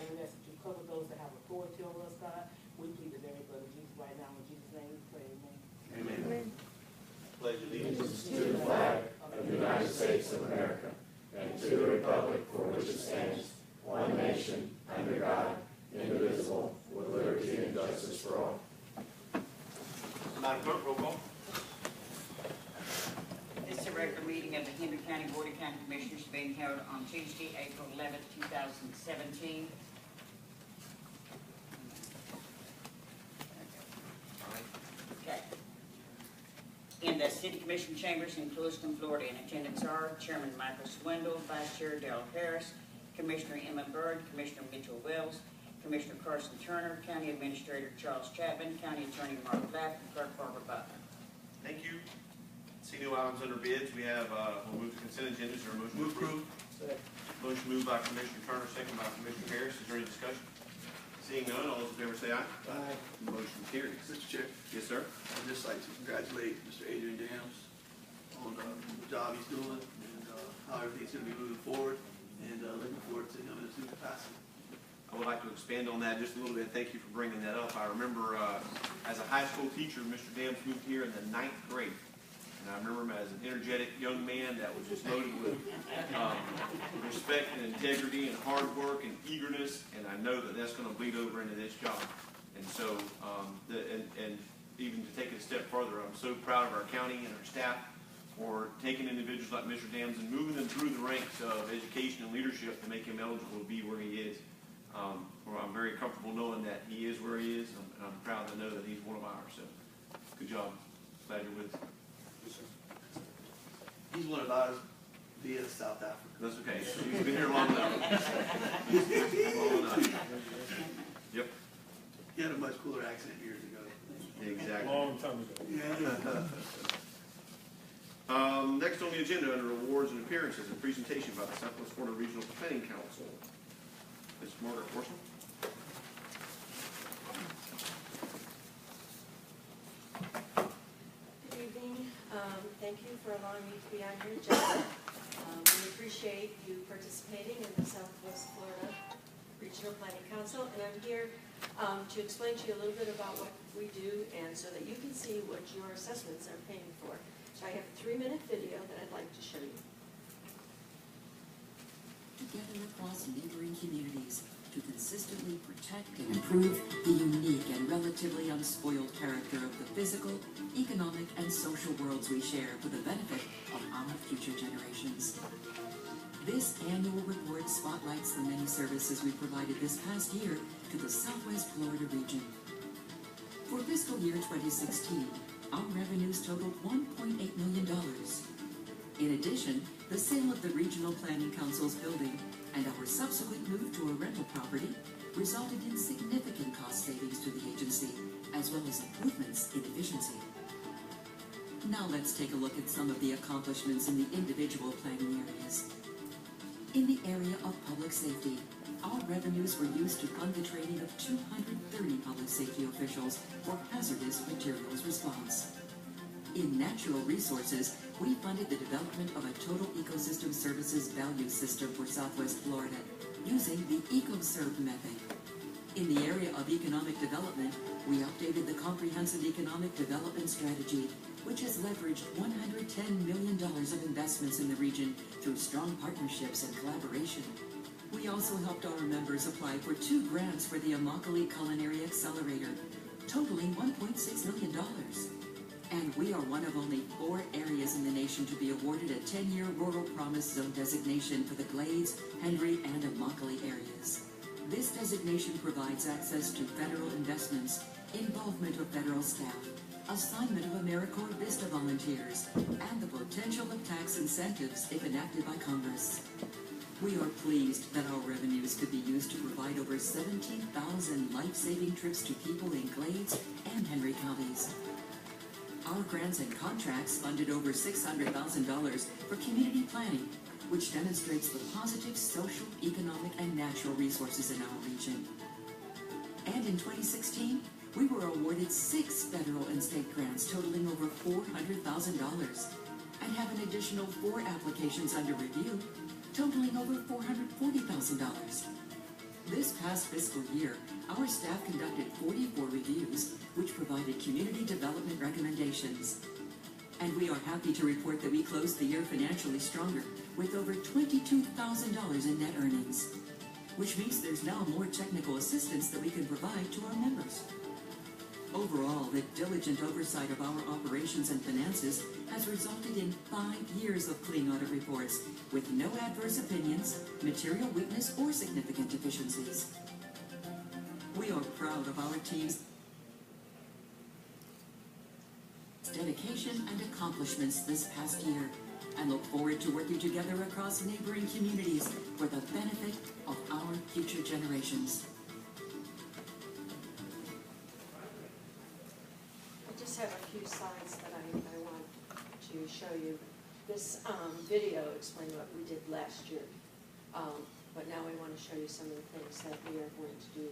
God, we ask that you cover those that have authority over us, God. We plead the very blood of Jesus right now. In Jesus' name we pray, amen. Amen. Pledge allegiance To the flag of the United States of America and to the republic for which it stands, one nation, under God, indivisible, with liberty and justice for all. Madam Clerk, roll call. This is a regular meeting of the Henry County Board of County Commissioners being held on Tuesday, April 11th, 2017. Okay. In the City Commission chambers in Clewiston, Florida, in attendance are Chairman Michael Swindle, Vice Chair Dale Harris, Commissioner Emma Byrd, Commissioner Mitchell Wells, Commissioner Carson Turner, County Administrator Charles Chapman, County Attorney Mark Black, and Clerk Barbara Butler. Thank you. See no items under bids. We have, we'll move to consent agenda. Is there a motion to approve? Motion moved by Commissioner Turner, second by Commissioner Harris. Is there any discussion? Seeing none, all those in favor say aye. Aye. Motion carries. Mr. Chair, Yes, sir. I'd just like to congratulate Mr. Adrian Dams on the job he's doing and how everything's going to be moving forward, and looking forward to him in his new capacity. I would like to expand on that just a little bit. Thank you for bringing that up. I remember as a high school teacher, Mr. Dams moved here in the 9th grade. And I remember him as an energetic young man that was just loaded with respect and integrity and hard work and eagerness. And I know that that's going to bleed over into this job. And so, and even to take it a step further, I'm so proud of our county and our staff for taking individuals like Mr. Dams and moving them through the ranks of education and leadership to make him eligible to be where he is. I'm very comfortable knowing that he is where he is, and I'm proud to know that he's one of ours. So, good job. Glad you're with us. He's one of ours via South Africa. That's okay. He's been here long enough. Long enough. Yep. He had a much cooler accent years ago. Exactly. Long time ago. Yeah. Next on the agenda, under awards and appearances, a presentation by the Southwest Florida Regional Planning Council. Ms. Margaret Forson. Good evening. Thank you for allowing me to be on your agenda. We appreciate you participating in the Southwest Florida Regional Planning Council, and I'm here to explain to you a little bit about what we do and so that you can see what your assessments are paying for. So I have a 3-minute video that I'd like to show you. Together across neighboring communities to consistently protect and improve the unique and relatively unspoiled character of the physical, economic, and social worlds we share for the benefit of our future generations. This annual report spotlights the many services we provided this past year to the Southwest Florida region. For fiscal year 2016, our revenues totaled $1.8 million. In addition, the sale of the Regional Planning Council's building and our subsequent move to a rental property resulted in significant cost savings to the agency, as well as improvements in efficiency. Now let's take a look at some of the accomplishments in the individual planning areas. In the area of public safety, our revenues were used to fund the training of 230 public safety officials for hazardous materials response. In natural resources, we funded the development of a total ecosystem services value system for Southwest Florida using the EcoServe method. In the area of economic development, we updated the Comprehensive Economic Development Strategy, which has leveraged $110 million of investments in the region through strong partnerships and collaboration. We also helped our members apply for 2 grants for the Immokalee Culinary Accelerator, totaling $1.6 million. And we are one of only 4 areas in the nation to be awarded a 10-year Rural Promise Zone designation for the Glades, Henry, and Immokalee areas. This designation provides access to federal investments, involvement of federal staff, assignment of AmeriCorps Vista volunteers, and the potential of tax incentives if enacted by Congress. We are pleased that our revenues could be used to provide over 17,000 life-saving trips to people in Glades and Henry counties. Our grants and contracts funded over $600,000 for community planning, which demonstrates the positive social, economic, and natural resources in our region. And in 2016, we were awarded 6 federal and state grants totaling over $400,000 and have an additional 4 applications under review totaling over $440,000. This past fiscal year, our staff conducted 44 reviews, which provided community development recommendations. And we are happy to report that we closed the year financially stronger, with over $22,000 in net earnings, which means there's now more technical assistance that we can provide to our members. Overall, the diligent oversight of our operations and finances has resulted in 5 years of clean audit reports with no adverse opinions, material weakness, or significant deficiencies. We are proud of our team's dedication and accomplishments this past year and look forward to working together across neighboring communities for the benefit of our future generations. I just have a few slides that I want to show you. This video explained what we did last year, but now I want to show you some of the things that we are going to do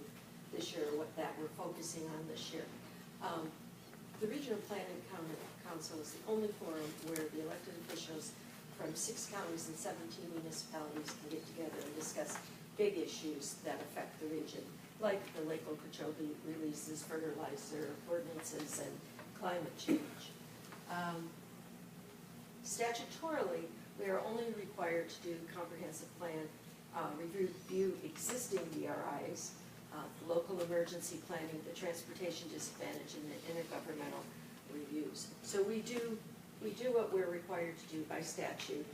this year, that we're focusing on this year. The Regional Planning Council is the only forum where the elected officials from 6 counties and 17 municipalities can get together and discuss big issues that affect the region, like the Lake Okeechobee releases, fertilizer ordinances, and climate change. Statutorily, we are only required to do comprehensive plan, review existing DRIs, the local emergency planning, the transportation disadvantage, and the intergovernmental reviews. So we do what we're required to do by statute.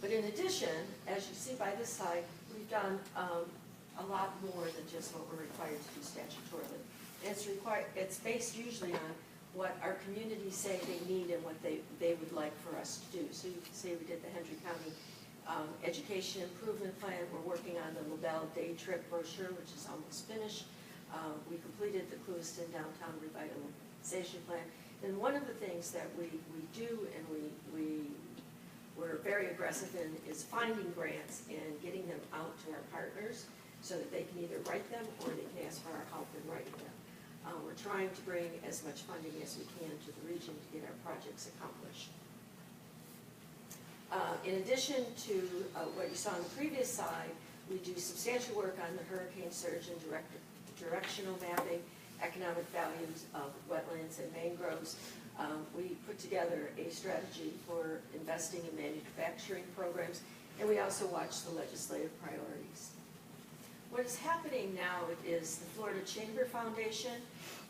But in addition, as you see by this slide, we've done a lot more than just what we're required to do statutorily. It's based usually on what our communities say they need and what they would like for us to do. So you can see we did the Hendry County Education Improvement Plan. We're working on the LaBelle Day Trip brochure, which is almost finished. We completed the Clewiston Downtown Revitalization Plan. And one of the things that we do and we're very aggressive in is finding grants and getting them out to our partners so that they can either write them or they can ask for our help in writing them. We're trying to bring as much funding as we can to the region to get our projects accomplished. In addition to what you saw on the previous slide, we do substantial work on the hurricane surge and directional mapping, economic values of wetlands and mangroves. We put together a strategy for investing in manufacturing programs, and we also watch the legislative priorities. What is happening now is the Florida Chamber Foundation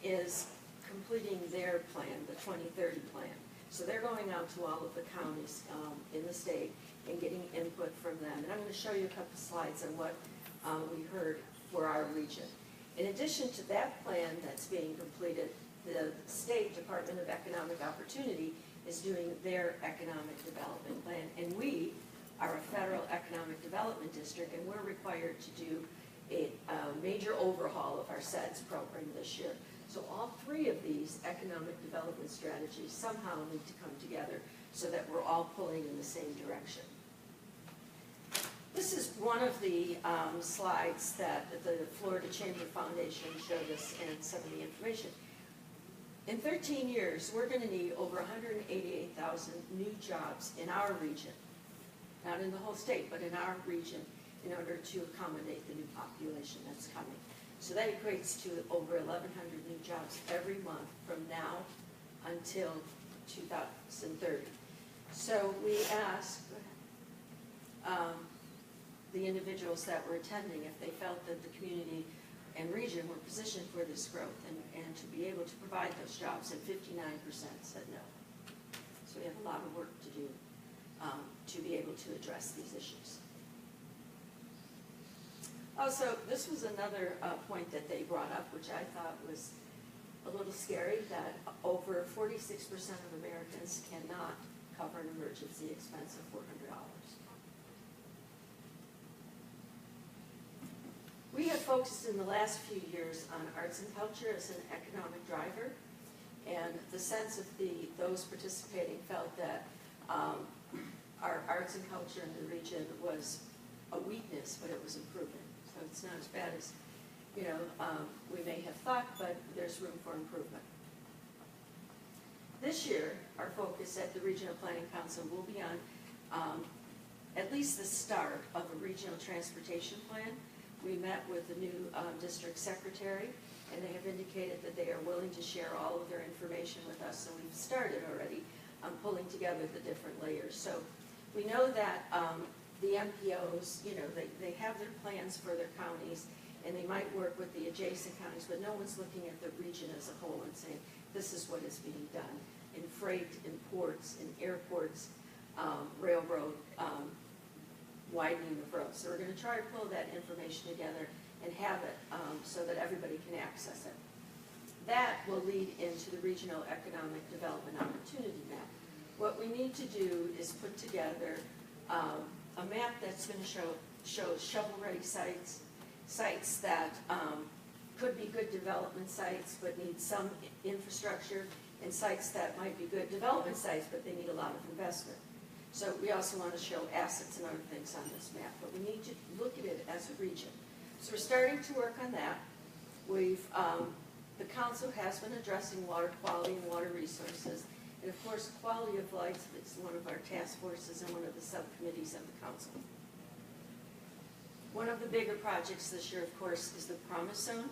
is completing their plan, the 2030 plan. So they're going out to all of the counties in the state and getting input from them. And I'm going to show you a couple slides on what we heard for our region. In addition to that plan that's being completed, the State Department of Economic Opportunity is doing their economic development plan. And we are a federal economic development district, and we're required to do a major overhaul of our SEDS program this year. So all 3 of these economic development strategies somehow need to come together so that we're all pulling in the same direction. This is one of the slides that the Florida Chamber Foundation showed us and some of the information. In 13 years, we're going to need over 188,000 new jobs in our region, not in the whole state, but in our region, in order to accommodate the new population that's coming. So that equates to over 1,100 new jobs every month from now until 2030. So we asked the individuals that were attending if they felt that the community and region were positioned for this growth and to be able to provide those jobs, and 59% said no. So we have a lot of work to do to be able to address these issues. Also, this was another point that they brought up, which I thought was a little scary, that over 46% of Americans cannot cover an emergency expense of $400. We have focused in the last few years on arts and culture as an economic driver, and the sense of those participating felt that our arts and culture in the region was a weakness, but it was improvement. So it's not as bad as we may have thought, but there's room for improvement. This year, our focus at the Regional Planning Council will be on at least the start of a regional transportation plan We met with the new district secretary, and they have indicated that they are willing to share all of their information with us, so we've started already pulling together the different layers. So we know that the MPOs, you know, they have their plans for their counties, and they might work with the adjacent counties, but no one's looking at the region as a whole and saying, this is what is being done in freight, in ports, in airports, railroad, widening of roads. So we're going to try to pull that information together and have it so that everybody can access it. That will lead into the Regional Economic Development Opportunity Map. What we need to do is put together a map that's going to show shovel-ready sites, sites that could be good development sites but need some infrastructure, and sites that might be good development sites but they need a lot of investment. So we also want to show assets and other things on this map, but we need to look at it as a region. So we're starting to work on that. The council has been addressing water quality and water resources, and of course quality of life is one of our task forces and one of the subcommittees of the council. One of the bigger projects this year, of course, is the Promise Zone.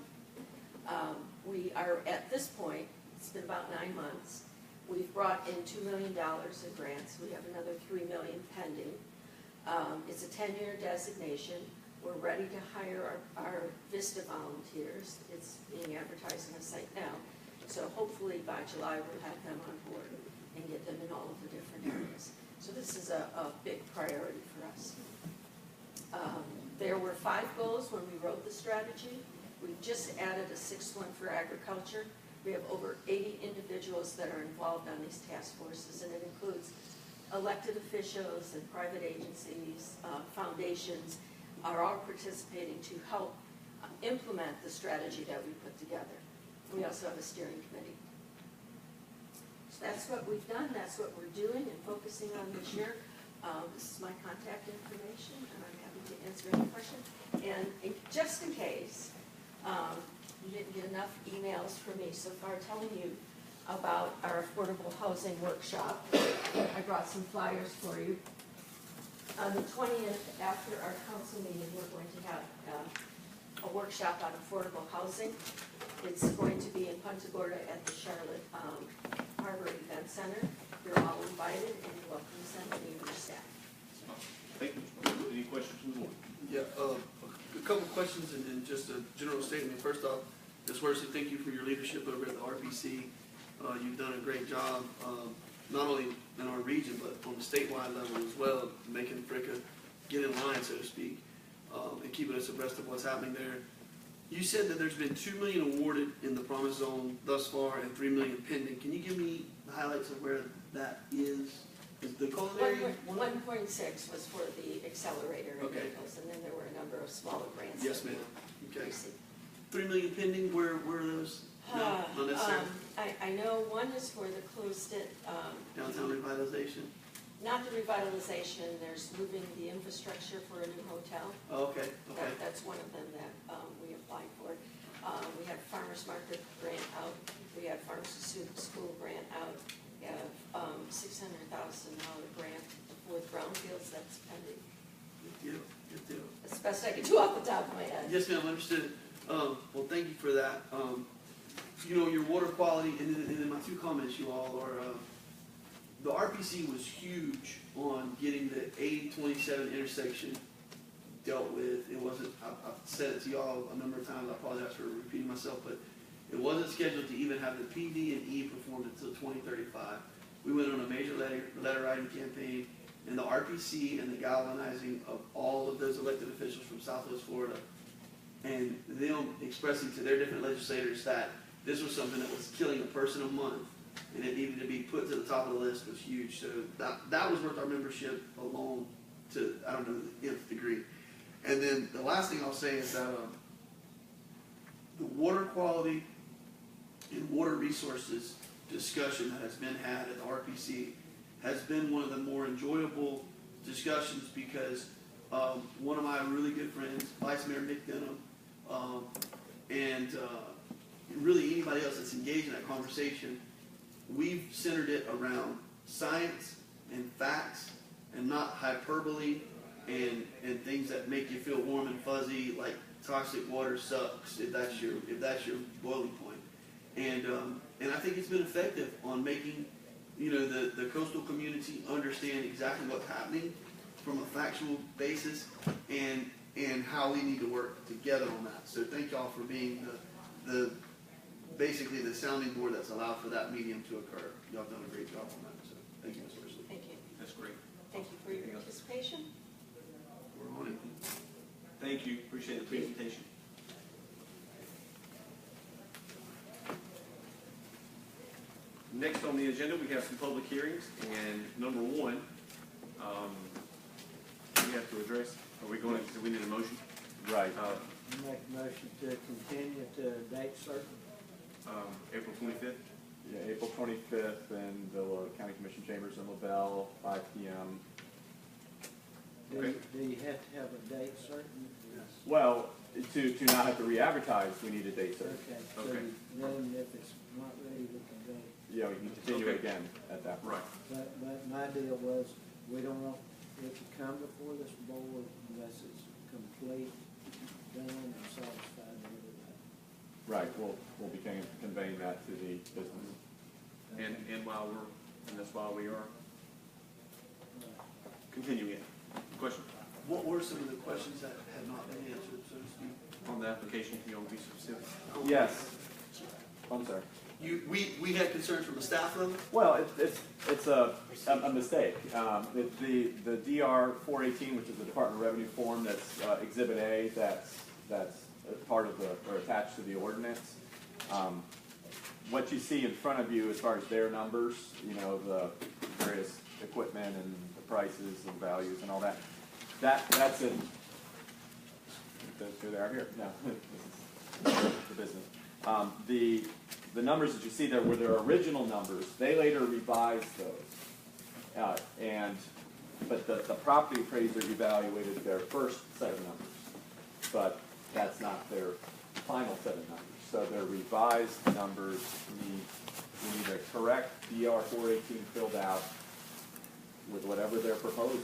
We are at this point, it's been about 9 months, we've brought in $2 million in grants. We have another $3 million pending. It's a 10-year designation. We're ready to hire our VISTA volunteers. It's being advertised on the site now. So hopefully by July we'll have them on board and get them in all of the different areas. So this is a big priority for us. There were 5 goals when we wrote the strategy. We've just added a 6th one for agriculture. We have over 80 individuals that are involved on these task forces, and it includes elected officials and private agencies, foundations are all participating to help implement the strategy that we put together. We also have a steering committee. So that's what we've done, that's what we're doing and focusing on this year. This is my contact information, and I'm happy to answer any questions. And just in case you didn't get enough emails from me so far telling you about our affordable housing workshop, I brought some flyers for you. On the 20th, after our council meeting, we're going to have a workshop on affordable housing. It's going to be in Punta Gorda at the Charlotte Harbor Event Center. You're all invited, and you're welcome to send me your staff. Thank you. Any questions from the board? Yeah, a couple of questions and just a general statement. First off, just want to say thank you for your leadership over at the RPC. You've done a great job, not only in our region, but on the statewide level as well, making Fricka get in line, so to speak, and keeping us abreast of what's happening there. You said that there's been $2 million awarded in the Promise Zone thus far and $3 million pending. Can you give me the highlights of where that is? Is the culinary 1.6 was for the accelerator in Okay. Naples, and then there were a number of smaller grants. Yes, that ma'am. we Okay. received. $3 million pending. Where are those? No, not necessarily. I know one is for the closed-it, Downtown revitalization. not the revitalization, there's moving the infrastructure for a new hotel. Oh, okay. Okay. That's one of them that we applied for. We have farmers market grant out, we have farmers to school grant out, we have $600,000 grant for the brownfields that's pending. Good deal. Good deal. That's the best I can do off the top of my head. Yes, ma'am. Understood. Well, thank you for that. You know, your water quality, and then my 2 comments, you all, are the RPC was huge on getting the 8027 intersection dealt with. It wasn't, I've said it to y'all a number of times, I apologize for repeating myself, but it wasn't scheduled to even have the PD and E performed until 2035. We went on a major letter writing campaign, and the RPC and the galvanizing of all of those elected officials from Southwest Florida, and them expressing to their different legislators that this was something that was killing a person a month, and it needed to be put to the top of the list was huge. So that was worth our membership alone to, I don't know, the nth degree. And then the last thing I'll say is that the water quality and water resources discussion that has been had at the RPC has been one of the more enjoyable discussions because one of my really good friends, Vice Mayor Nick Denham, and really anybody else that's engaged in that conversation, we've centered it around science and facts and not hyperbole and things that make you feel warm and fuzzy, like toxic water sucks if that's your boiling point. And I think it's been effective on making, you know, the coastal community understand exactly what's happening from a factual basis and how we need to work together on that. So thank y'all for being the basically the sounding board that's allowed for that medium to occur. Y'all have done a great job on that. So thank you, Ms. Worsley. Thank you. That's great. Thank you for your participation. We're on it. Thank you. Appreciate the presentation. Next on the agenda, we have some public hearings, and number one, we have to address, are we going to, do we need a motion? Right. Make a motion to continue to a date certain. April 25th? Yeah, April 25th in the County Commission Chambers in LaBelle, 5 p.m. Okay. Do you have to have a date certain? Well, to not have to re-advertise, we need a date certain. Okay, so Okay. then if it's not ready, we can go. Yeah, we can continue it Okay. again at that point. Right. But my deal was, we don't want it to come before this board unless it's complete, done, and satisfied with everything. Right, we'll be conveying that to the business. And while we're, and that's why we are continuing it. Question What were some of the questions that have not been answered, so to speak? on the application, can you all be specific? Yes. I'm sorry. We had concerns from the staff level. Well, it's a mistake. The DR 418, which is the Department of Revenue form, that's Exhibit A, that's part of or attached to the ordinance. What you see in front of you as far as their numbers, you know, the various equipment and the prices and values and all that, that's in. They are here. No, this is the business. The numbers that you see there were their original numbers. They later revised those, but the property appraiser evaluated their first set of numbers, but that's not their final set of numbers. So their revised numbers we need a correct DR 418 filled out with whatever they're proposing,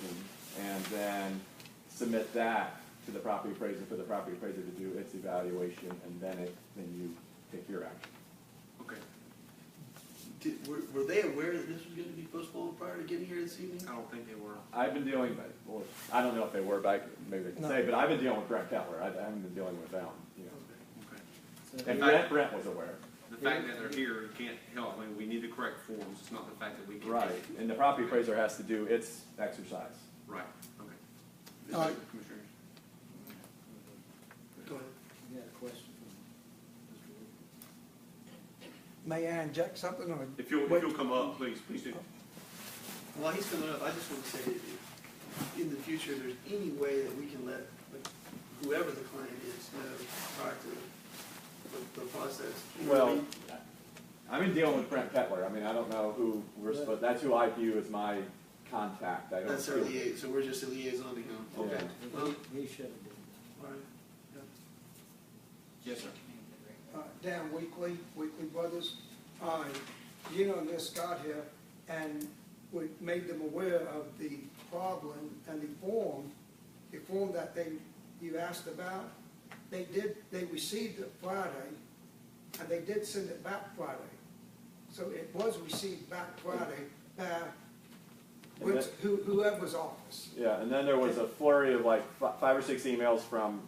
and then submit that to the property appraiser for the property appraiser to do its evaluation, and then you take your action. Okay. Were they aware that this was going to be postponed prior to getting here this evening? I don't think they were. I've been dealing with, well, I don't know if they were, but maybe they can say, but I've been dealing with Brent Kettler. I haven't been dealing with them. You know. Okay. So And Brent was aware. The fact that they're here, you can't help. I mean, we need the correct forms. It's not the fact that we can. Right, and the property appraiser has to do its exercise. Right. Okay. All right. Commissioners. Go ahead. you got a question from Mr. Wood? May I inject something or? If you'll come up, please do. While he's coming up, I just want to say that if in the future, if there's any way that we can let whoever the client is know prior to the process. You know what I Well, mean? I've been dealing with Brent Kettler. I mean, I don't know who we're supposed, that's who I view as my contact. I don't. That's our liaison, so we're just a liaison to him. Okay. Yeah. Well, He should have been. all right. Yes, sir. Dan Weekly Brothers. You know, Miss got here and we made them aware of the problem and the form that you asked about. They received it Friday and they did send it back Friday. So it was received back Friday by whoever's office. Yeah, and then there was a flurry of like 5 or 6 emails from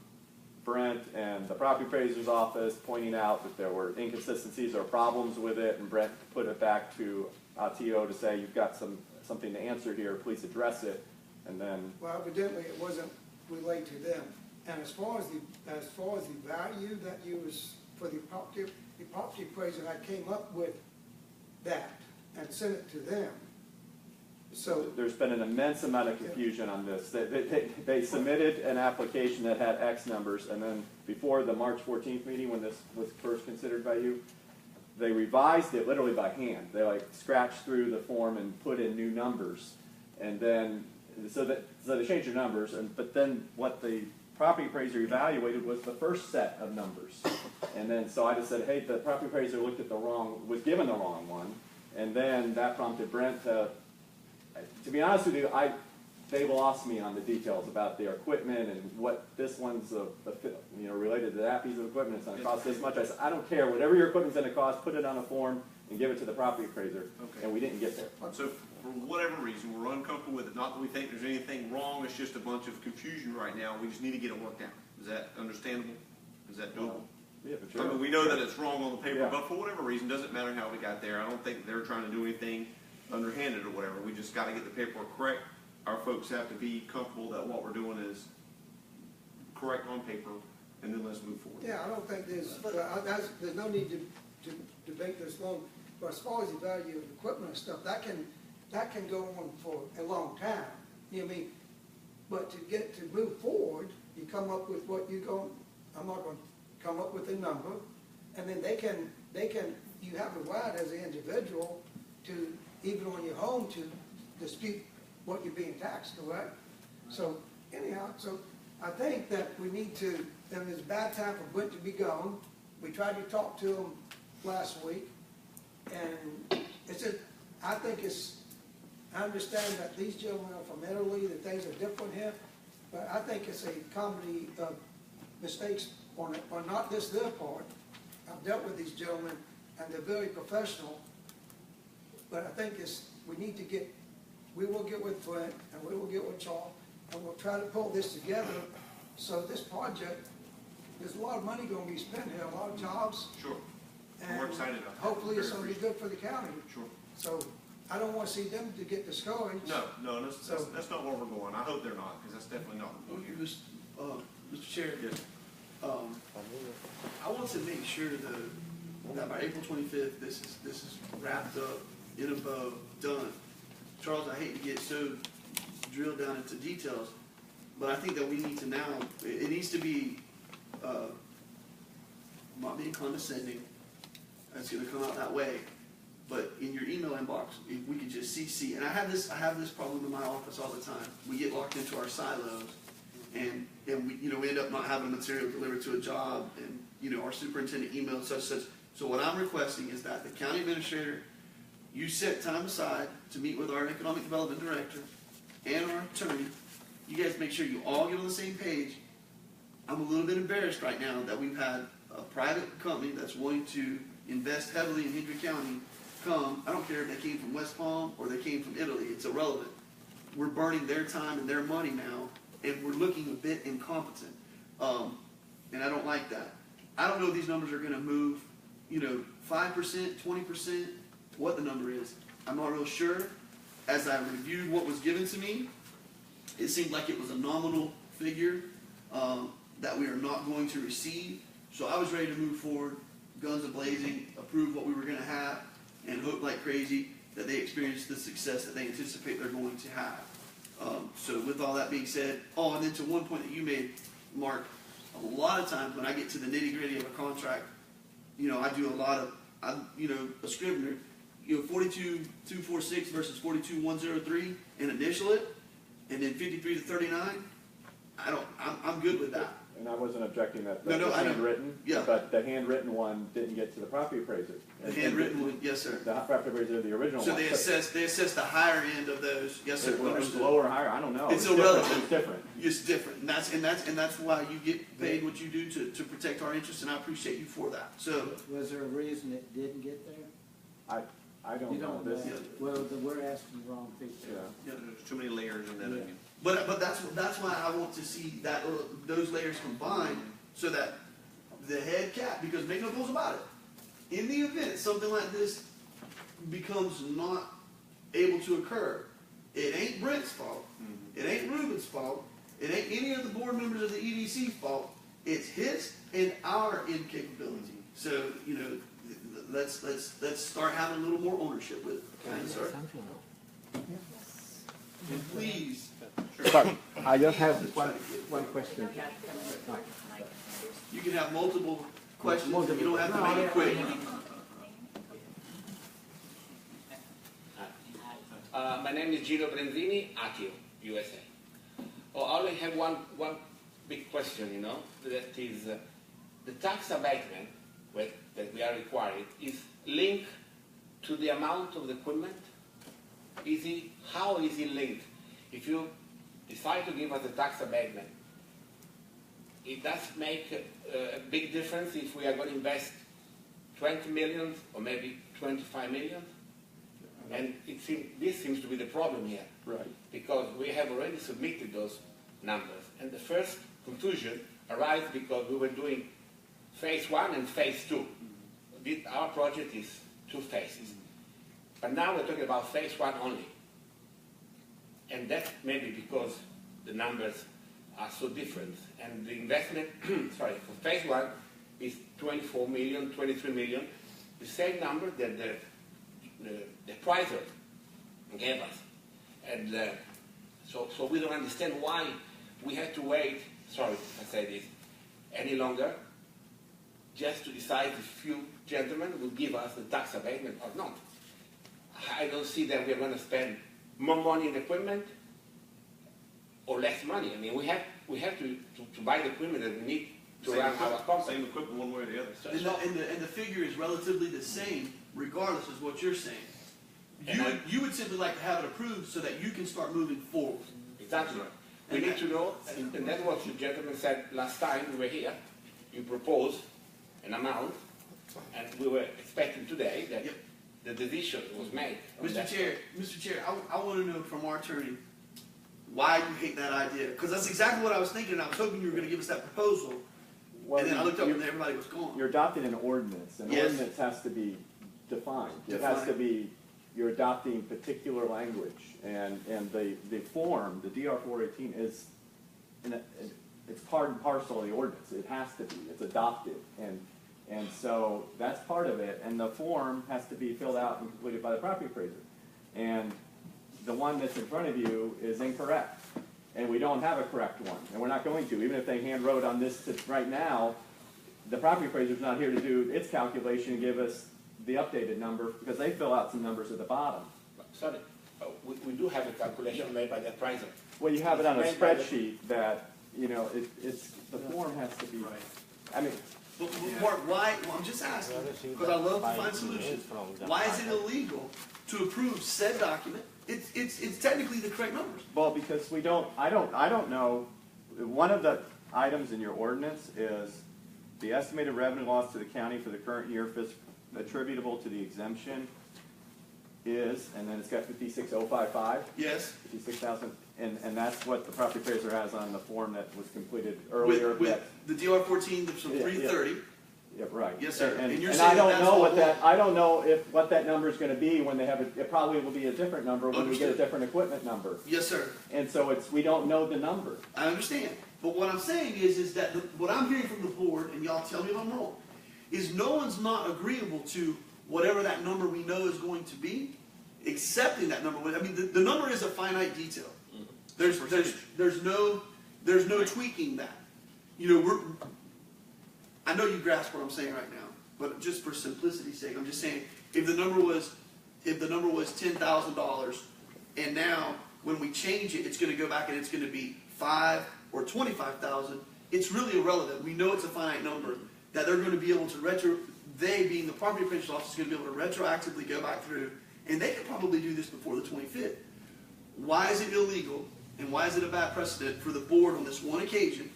Brent and the property appraiser's office pointing out that there were inconsistencies or problems with it, and Brent put it back to TO to say, you've got something to answer here, please address it, and then. Well, evidently it wasn't relayed to them. And as far as the value that you was for the property appraiser, I came up with that and sent it to them. So There's been an immense amount of confusion on this. They submitted an application that had X numbers, and then before the March 14th meeting, when this was first considered by you, they revised it literally by hand. They like scratched through the form and put in new numbers, and then so they changed their numbers. But then what the property appraiser evaluated was the first set of numbers, and then so I just said, hey, the property appraiser was given the wrong one, and then that prompted Brent to be honest with you, they will ask me on the details about their equipment and what this one's, related to that piece of equipment, it's gonna cost this much. I said, I don't care, whatever your equipment's gonna cost, put it on a form and give it to the property appraiser. Okay. And we didn't get there. So for whatever reason, we're uncomfortable with it, not that we think there's anything wrong, it's just a bunch of confusion right now, we just need to get it worked out. Is that understandable? Is that doable? Yeah, for I sure. mean, we know that it's wrong on the paper, Yeah. but for whatever reason, doesn't matter how we got there. I don't think they're trying to do anything underhanded or whatever. We just gotta get the paperwork correct. Our folks have to be comfortable that what we're doing is correct on paper, and then let's move forward. Yeah, I don't think there's no need to debate this long, but as far as the value of equipment and stuff, that can go on for a long time, you know what I mean? But to move forward, you come up with what I'm not gonna come up with a number, and then you have a right as an individual to, even on your home, to dispute what you're being taxed, correct? So anyhow, I think that we need to, and it's a bad time for Brent to be gone. We tried to talk to him last week, and I understand that these gentlemen are from Italy, that things are different here, but I think it's a comedy of mistakes on not just their part. I've dealt with these gentlemen, and they're very professional, but I think we will get with Brent, and we will get with Charles, and we'll try to pull this together. So this project, there's a lot of money gonna be spent here, a lot of jobs. Sure. And We're excited about that. hopefully it's Very gonna be good for the county. Sure. So I don't wanna see them to get discouraged. No, that's not where we're going. I hope they're not, because that's definitely not what we're here. Mr. Chair, Yes. I want to make sure that by April 25th, this is wrapped up, in a bow, done. Charles, I hate to get so drilled down into details, but I think that we need to now, it needs to be, not being condescending, it's gonna come out that way, but in your email inbox, if we could just CC, and I have this problem in my office all the time. We get locked into our silos, and we end up not having material delivered to a job, and our superintendent emailed such. So what I'm requesting is that the county administrator, you set time aside to meet with our economic development director and our attorney. You guys make sure you all get on the same page. I'm a little bit embarrassed right now that we've had a private company that's willing to invest heavily in Hendry County come. I don't care if they came from West Palm or they came from Italy. It's irrelevant. We're burning their time and their money now, and we're looking a bit incompetent. And I don't like that. I don't know if these numbers are going to move, 5%, 20%, what the number is. I'm not real sure. As I reviewed what was given to me, it seemed like it was a nominal figure that we are not going to receive. So I was ready to move forward, guns a-blazing, approve what we were going to have, and hope like crazy that they experience the success that they anticipate they're going to have. So with all that being said, and then to one point that you made, Mark, a lot of times when I get to the nitty-gritty of a contract, I do a lot of, a Scrivener, 42,246 versus 42,103, and initial it, and then 53 to 39. I'm good with that. And I wasn't objecting that No, was I know. handwritten, Yeah. but the handwritten one didn't get to the property appraiser. The handwritten one, yes, sir. The property appraiser, the original So one. they assess the higher end of those, yes, sir. It was Understood. lower or higher, I don't know. It's different. irrelevant. It's different. It's different, and that's why you get paid what you do to protect our interests, and I appreciate you for that. So, Was there a reason it didn't get there? I don't You know. don't This, know. Well, then we're asking the wrong people. yeah. There's too many layers in that Yeah. onion. but that's why I want to see that those layers combined, so that the head cap, because make no bones about it, in the event something like this becomes not able to occur, it ain't Brent's fault, it ain't Ruben's fault, it ain't any of the board members of the EDC's fault. It's his and our incapability. So let's start having a little more ownership with it. Okay, sir? And please. Sorry, I just have one question. You can have multiple questions, and you don't have to make it quick. My name is Gino Brenzini, Accio, USA. I only have one big question, that is the tax abatement that we are required is linked to the amount of the equipment? How is it linked? If you decide to give us a tax abatement, it does make a big difference if we are going to invest 20 million or maybe 25 million. And this seems to be the problem here. Right. Because we have already submitted those numbers. And the first confusion arises because we were doing phase 1 and phase 2. Our project is 2 phases. But now we're talking about phase 1 only. And that's maybe because the numbers are so different. And the investment, for phase 1 is 24 million, 23 million, the same number that the pricer gave us. And so we don't understand why we had to wait, sorry if I say this, any longer, just to decide if you gentlemen will give us the tax abatement or not. I don't see that we're going to spend more money in equipment or less money. I mean, we have to buy the equipment that we need to run our company. Same equipment one way or the other. So, And the figure is relatively the same, regardless of what you're saying. You would simply like to have it approved so that you can start moving forward. exactly. We need to know, and that's what the gentleman said last time we were here. You proposed an amount, and we were expecting today that the decision was made. Mr. Chair, I want to know from our attorney why you hate that idea. Because that's exactly what I was thinking. I was hoping you were going to give us that proposal. Well, and then I looked up and everybody was gone. You're adopting an ordinance. An Yes. ordinance has to be defined. It has to be, you're adopting particular language. And the form, the DR 418, is, it's part and parcel of the ordinance. It has to be. It's adopted. And so that's part of it. And the form has to be filled out and completed by the property appraiser. And the one that's in front of you is incorrect. And we don't have a correct one. And we're not going to. Even if they hand wrote on this right now, the property appraiser's not here to do its calculation and give us the updated number because they fill out some numbers at the bottom. Sorry, we do have a calculation made by the appraiser. Well, you have it on a spreadsheet that, you know, it's, the form has to be, I mean, But Mark, why? Well, I'm just asking because I love to find solutions. Why is it illegal to approve said document? It's technically the correct numbers. well, because we don't, I don't know, one of the items in your ordinance is the estimated revenue loss to the county for the current year attributable to the exemption is, and then it's got 56055. Yes. 56,000, and that's what the property appraiser has on the form that was completed earlier. With the DR 14 from Yeah, 330. Yeah, right. Yes, sir. And you're and saying I don't that's know all what that, wrong. I don't know what that number is gonna be when they have it probably will be a different number when we get a Understood. different equipment number. Yes, sir. And so we don't know the number. I understand. But what I'm saying is that what I'm hearing from the board, and y'all tell me if I'm wrong, is no one's not agreeable to whatever that number we know is going to be, accepting that number. I mean, the number is a finite detail. There's no tweaking that. You know, I know you grasp what I'm saying right now, but just for simplicity's sake, I'm just saying if the number was $10,000, and now when we change it, it's going to go back and it's going to be $5,000 or $25,000. It's really irrelevant. We know it's a finite number that they're going to be able to they being the property appraiser's office is going to be able to retroactively go back through, and they could probably do this before the 25th. Why is it illegal, and why is it a bad precedent for the board on this one occasion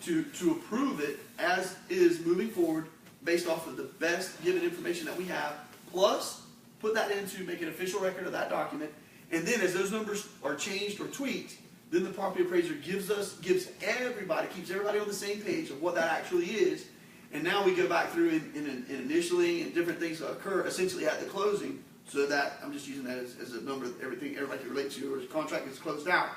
to approve it as is moving forward based off of the best given information that we have, plus put that into, make an official record of that document, and then as those numbers are changed or tweaked, then the property appraiser keeps everybody on the same page of what that actually is, and now we go back through and initially and different things occur essentially at the closing, so that, I'm just using that as a number, everybody can relate to, or as a contract gets closed out,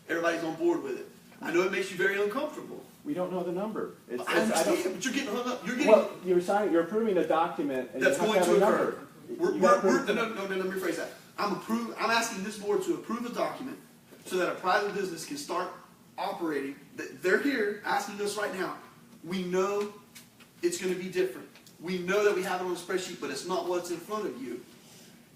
everybody's on board with it. I know it makes you very uncomfortable. We don't know the number. I understand, but you're getting hung up. Well, you're approving a document and That's you have going to have to a occur. number. No, let me rephrase that. I'm asking this board to approve a document so that a private business can start operating. They're here asking us right now. We know it's going to be different. We know that we have it on a spreadsheet, but it's not what's in front of you.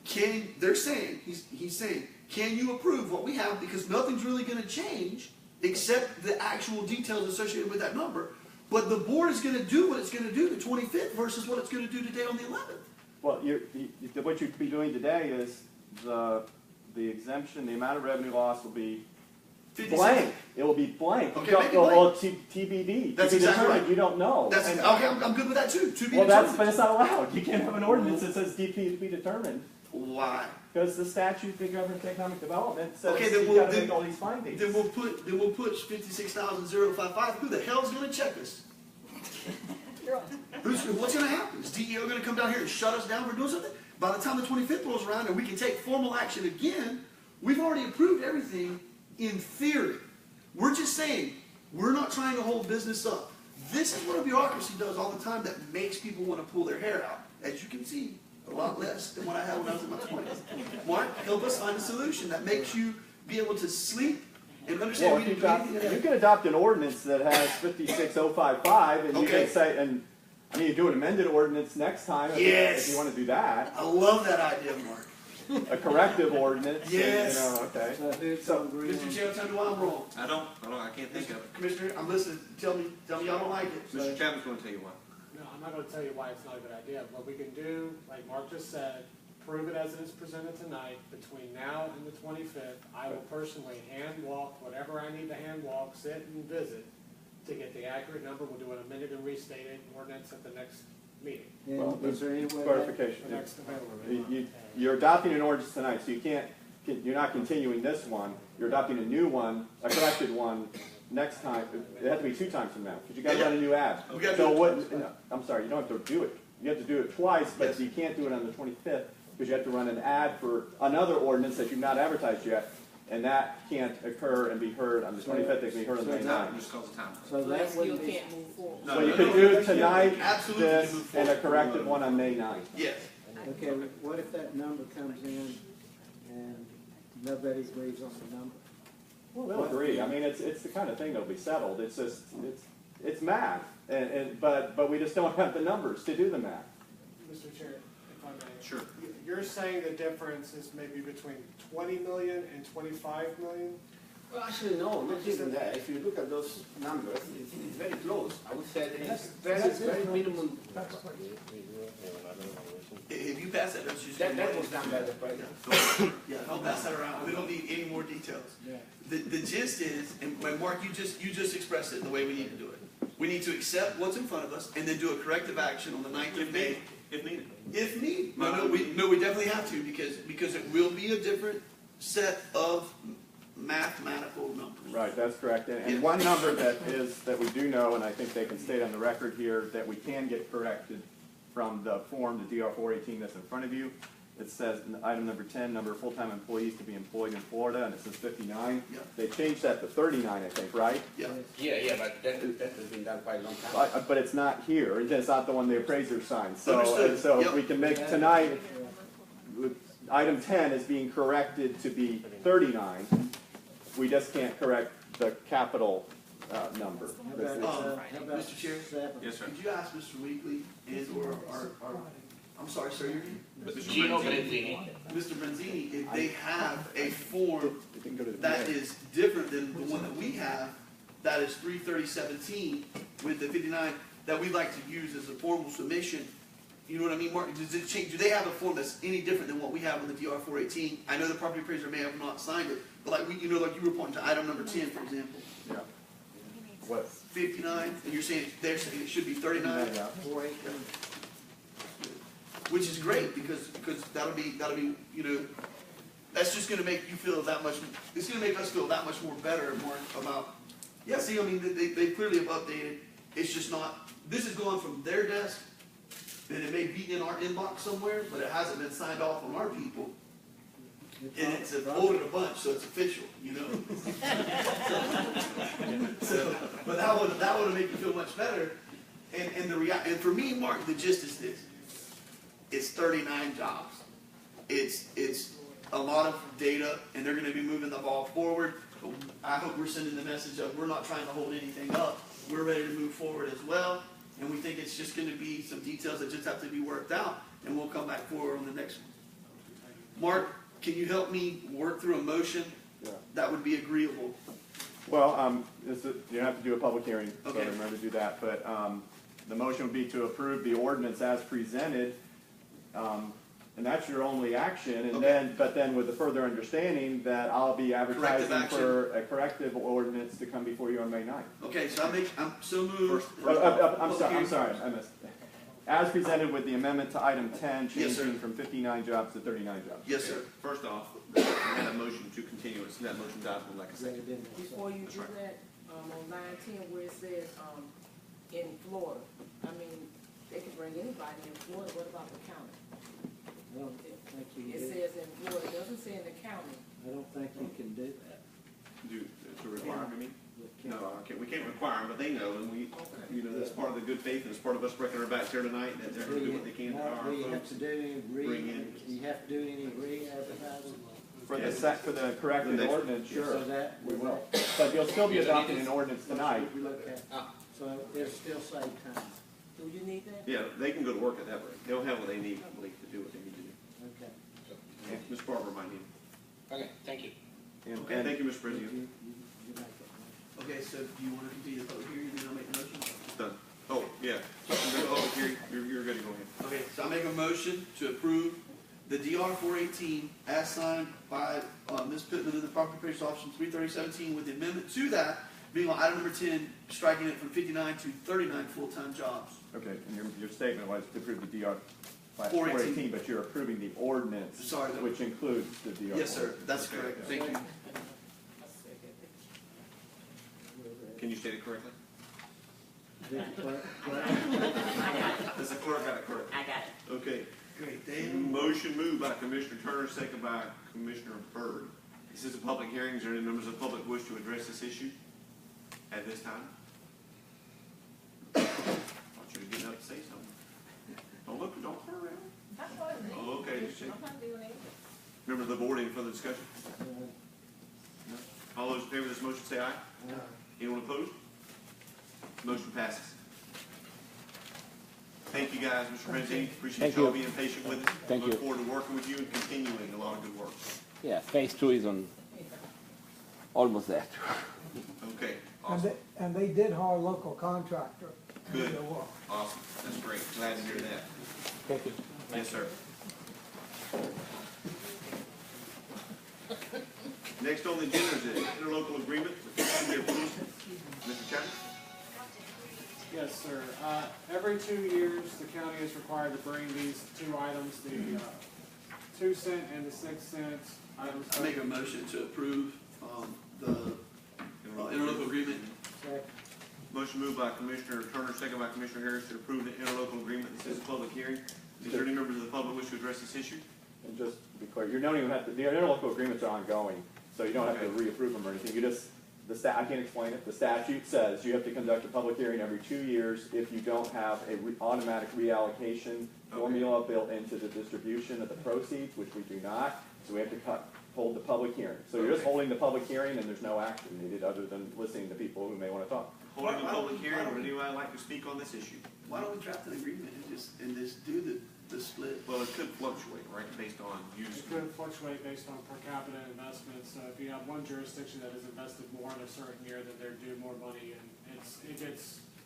He's saying, can you approve what we have? Because nothing's really going to change except the actual details associated with that number. But the board is going to do what it's going to do the 25th versus what it's going to do today on the 11th. Well, what you'd be doing today is the exemption, the amount of revenue loss will be blank. It will be blank. Okay, You make it don't- well, blank. TBD. That's To be exactly determined. right. You don't know. That's And- okay. I'm good with that too. To be well, that's, determined. but it's not allowed. You can't have an ordinance that says DP to be determined. Why? Because the statute that governs economic development says Okay, then you we'll- gotta then- make all these findings. Then we'll put 56,055. Who the hell's going to check us? What's going to happen? Is DEO going to come down here and shut us down for doing something? By the time the 25th rolls around and we can take formal action again, we've already approved everything in theory. We're just saying, we're not trying to hold business up. This is what a bureaucracy does all the time that makes people want to pull their hair out. As you can see, a lot less than what I had when I was in my 20s. Mark, help us find a solution that makes you be able to sleep and understand Well, we you, didn't do anything today. you can adopt an ordinance that has 56055, and you Okay. can say, and I mean, you do an amended ordinance next time Yes. if you want to do that. I love that idea, Mark. A corrective ordinance. and, Yes. You know, okay. So who's So, gonna agree Mr. on? Chairman, tell me why I'm wrong. I can't think of it. Commissioner, I'm listening. Tell me y'all don't like it. Mr. Chapman's gonna tell you why. No, I'm not gonna tell you why it's not a good idea. What we can do, like Mark just said, prove it as it is presented tonight. Between now and the 25th, I will personally hand walk whatever I need to hand walk, sit and visit to get the accurate number. We'll do an amended and restated ordinance at the next meeting, Well, And is there any way? clarification. the next available. You're adopting an ordinance tonight, so you can't, you're not continuing this one. You're adopting a new one, a corrected one, next time. It has to be 2 times from now, because you gotta Yeah. run a new ad. We gotta So do it what, twice. I'm sorry, you don't have to do it. You have to do it twice, but Yes. you can't do it on the 25th, because you have to run an ad for another ordinance that you've not advertised yet. And that can't occur and be heard on the 25th, it can be heard on the So 29th. Just cause of time. So that wouldn't be, can't move forward. So you could do tonight, Absolutely this, move and a forward. corrected one on May 9th. Yes. okay, what if that number comes in and nobody agrees on the number? Well, they'll agree. I mean, it's the kind of thing that'll be settled. It's just, it's math. But we just don't have the numbers to do the math. Mr. Chair, if I may. Sure. You're saying the difference is maybe between 20 million and 25 million? Well, actually, no, not even that. If you look at those numbers, it's very close. I would say that it's very minimum. If you pass that, that's just. That was done by the president. Yeah, don't pass that around. We don't need any more details. Yeah. The gist is, and Mark, you just expressed it the way we need to do it. We need to accept what's in front of us and then do a corrective action on the 9th of May. If needed. If need. No, we definitely have to because it will be a different set of mathematical numbers. Right, that's correct. And Yeah. one number that we do know, and I think they can state on the record here, that we can get corrected from the form, the DR 418 that's in front of you. It says, in item number 10, number of full-time employees to be employed in Florida, and it says 59. Yeah. They changed that to 39, I think, right? Yeah. Yeah, but that has been done quite a long time. But it's not here. It's not the one the appraiser signed. So, Understood. so Yep. we can make tonight, item 10 is being corrected to be 39. We just can't correct the capital number. How about, how about Mr. Chair? 7? Yes, sir. Could you ask Mr. Weekly and or our I'm sorry, sir, your name? Gino Brenzini. Mr. Benzini, if they have a form It can go to the that VA. is different than the one that we have, that is 33017 with the 59, that we'd like to use as a formal submission. You know what I mean, Mark? Does it change? Do they have a form that's any different than what we have on the DR 418? I know the property appraiser may have not signed it, but like like you were pointing to item number 10, for example, Yeah. What? 59, and you're saying they're saying it should be 39. Yeah. Which is great because that'll be that's just going to make you feel that much. It's going to make us feel that much more better and more about. Yeah, see, I mean they clearly have updated. It's just not. This is going from their desk, and it may be in our inbox somewhere, but it hasn't been signed off on our people. And it's folded a bunch, so it's official, you know. So, but that would make you feel much better. And for me, Mark, the gist is this: it's 39 jobs. It's a lot of data, and they're going to be moving the ball forward. But I hope we're sending the message of we're not trying to hold anything up. We're ready to move forward as well, and we think it's just going to be some details that just have to be worked out, and we'll come back forward on the next one. Mark, can you help me work through a motion that would be agreeable? Well, you have to do a public hearing, so Okay. remember to do that. But the motion would be to approve the ordinance as presented, And that's your only action, and Okay. but then with the further understanding that I'll be advertising Corrective for a corrective ordinance to come before you on May 9th. Okay, so I'm so moved. I'm sorry, I missed. As presented with the amendment to item 10, Yes, sir. changing from 59 jobs to 39 jobs. Yes, sir. First off, we had a motion to continue it, so that motion dies for lack of They second. didn't. Before you do that, on line 10 where it says, in Florida, I mean, they can bring anybody in Florida, what about the county? I don't think you It do, says in Florida, it doesn't say in the county. I don't think you can do that. To require, I mean? You No, can't. we can't require them, but they know, and we, you know, that's part of the good faith, and it's part of us breaking our backs here tonight, that they're gonna do what they can to Mark, our do you have folks. to do any bring in- you have to do any re-advertising? For the corrected The next- ordinance, So sure, that, we will. But you'll still be adopting an ordinance tonight. Okay, so it'll still save time, Do you need that? Yeah, they can go to work at that rate. They'll have what they need, I believe, to do what they need to do. okay. And Ms. Barber might need. Okay, thank you. And- Okay, thank you, Mr. President. You make that motion. Okay, so do you want to continue the public hearing, then I'll make the motion? It's done. Oh, yeah. Public hearing, you're good to go ahead. Okay, so I make a motion to approve the DR 418 as signed by Ms. Pittman in the Property Appraisal Option 33017 with the amendment to that being on item number 10, striking it from 59 to 39 full-time jobs. Okay, and your statement was to approve the DR 418, 418, but you're approving the ordinance, Sorry, which includes the DR. Yes, sir, that's Okay. correct, thank you. Can you state it correctly? Did the clerk- Does the clerk got it correct? I got it. Okay. Great, Dave. Motion moved by Commissioner Turner, second by Commissioner Byrd. This is a public hearing. Is there any members of the public who wish to address this issue at this time? I want you to get up and say something. Don't turn around. Oh, okay, just check. Member of the board, any further discussion? All those in favor of this motion say aye. Anyone opposed? Motion passes. Thank you guys, Mr. Renzi. Appreciate Thank y'all you. being patient with us. Thank Look you. forward to working with you and continuing a lot of good work. Yeah, phase 2 is on, almost there. Okay, And awesome. they did hire a local contractor. to do Good. the work. Awesome. That's great. Glad to hear that. Thank you. Yes, sir. Next on the agenda is the interlocal agreement with the city of Houston. Mr. Chapman? Yes, sir. Every 2 years, the county is required to bring these two items, the 2 cent and the 6 cents items. I make a motion to approve the interlocal agreement. Second. Motion moved by Commissioner Turner, second by Commissioner Harris to approve the interlocal agreement. This is a public hearing. Is there any members of the public wish to address this issue? And just to be clear, you don't even have to, the interlocal agreements are ongoing, so you don't have to Okay. reapprove them or anything. You just, I can't explain it. The statute says you have to conduct a public hearing every 2 years if you don't have a automatic reallocation formula built into the distribution of the proceeds, which we do not. So we have to hold the public hearing. So you're just Okay. holding the public hearing and there's no action needed other than listening to people who may want to talk. Holding a public hearing, would anyone like to speak on this issue? Why don't we draft an agreement and just do the split? Well, it could fluctuate, right, based on use. It could fluctuate based on per capita investment, so if you have one jurisdiction that has invested more in a certain year, then they're due more money, and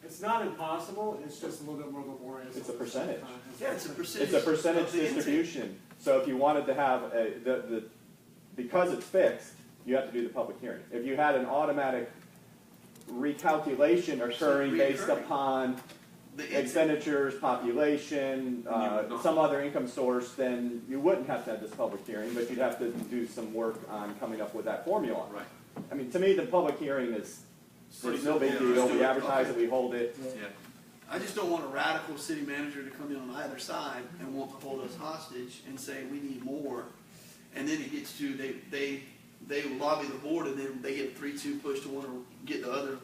it's not impossible, it's just a little bit more laborious. It's a on the percentage. side. Yeah, it's a percentage. It's a percentage of the intake. distribution. So if you wanted to have because it's fixed, you have to do the public hearing. If you had an automatic recalculation occurring based Reoccurring. upon The intake. expenditures, population, some other income source, then you wouldn't have to have this public hearing, but you'd have to do some work on coming up with that formula. Right. I mean, to me, the public hearing is no big Yeah, deal. let's do We it. advertise it, Okay. we hold it. Yeah. I just don't want a radical city manager to come in on either side and want to hold us hostage and say we need more. And then it gets to, they lobby the board and then they get 3-2 push to want to get the other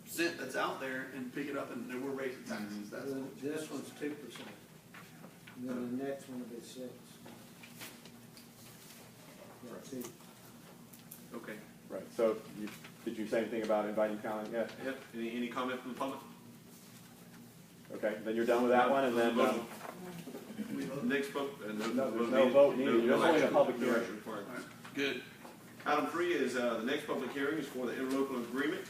cent that's out there and pick it up and then we're raising taxes. That's all. This one's 2%. And then the next one will be 6. Yeah, 2. Okay. Right, so did you say anything about inviting comment yet? Yep. Any comment from the public? Okay, then you're done with that one, and then, Next vote. No, there's no vote needed. You're just holding a action- public no hearing. action required. All right, good. Item 3 is, the next public hearing is for the interlocal agreement.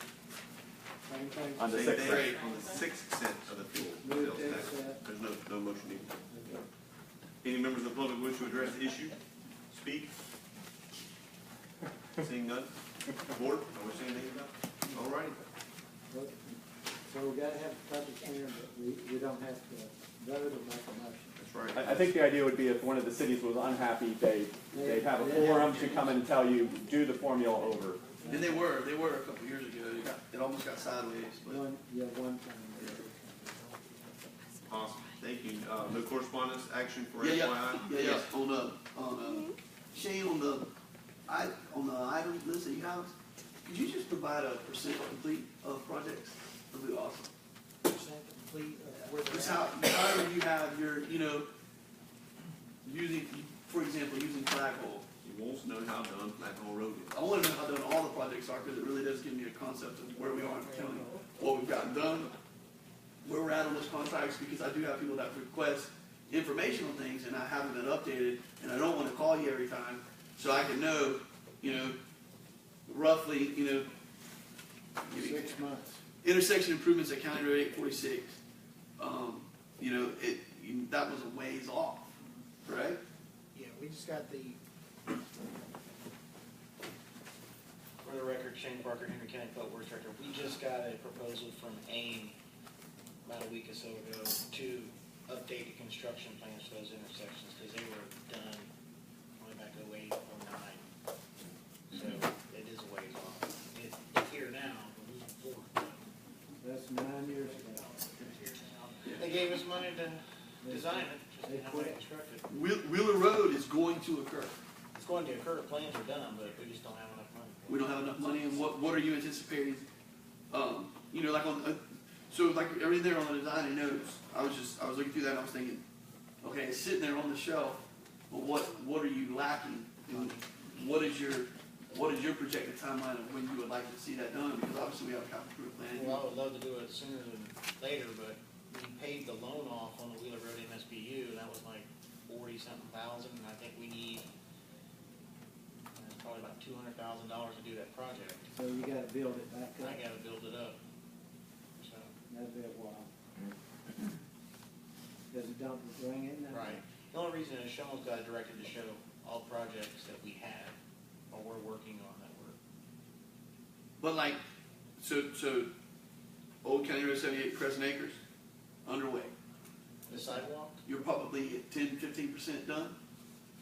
Same thing. On the Same 6th. thing, on the 6th cent of the fuel Move sales to tax. accept. There's no motion needed. Okay. Any members of the public wish to address the issue? Speak? Seeing none? Board, I wish anything about it? All righty. Well, so we gotta have a public hearing, but we don't have to vote or make a motion. That's right. I think the idea would be if one of the cities was unhappy, they'd have a forum to come in and tell you, do the formula over. And they were a couple years ago. It almost got sideways, but. One time. Awesome. Thank you. No correspondence, action for Yeah, FYI? yeah. Shane, on the item list that you have, could you just provide a percent complete of projects? That'd be awesome. Percent complete of where Just they're at. however you have your, using, for example, using Flagpole. You won't know how done Flagpole Road is. I want to know how done all the projects are, because it really does give me a concept of where we are in the county, what we've gotten done, where we're at on those contracts, because I do have people that request information on things, and I haven't been updated, and I don't want to call you every time, so I can know, roughly, 6 months. intersection improvements at County Road 846. That was a ways off, right? Yeah, we just got the. For the record, Shane Parker, Henry County Public Works Director. We just got a proposal from AIM about a week or so ago to update the construction plans for those intersections because they were done only back to 08, 09. So it is a ways off. It's here now, but moving forward. That's 9 years ago. They gave us money to design it, just didn't have money to construct it. Wheeler Road is going to occur. It's going to occur, plans are done, but we just don't have enough money. We don't have enough money, and what are you anticipating? Like everything there on the design and notes, I was looking through that and I was thinking, okay, it's sitting there on the shelf, but what are you lacking? And what is your projected timeline of when you would like to see that done? Because obviously we have a capital improvement plan. Well, I would love to do it sooner than later, but we paid the loan off on the Wheeler Road MSBU, and that was like 40-something thousand, and I think we need probably about $200,000 to do that project. So you gotta build it back up. I gotta build it up. So, That'd be a while. Does it dump ring in there? right. The only reason is Sean's got it directed to show all projects that we have, or we're working on that work. But so Old County Road 78 Crescent Acres, underway. The sidewalk, You're probably at 10-15% done.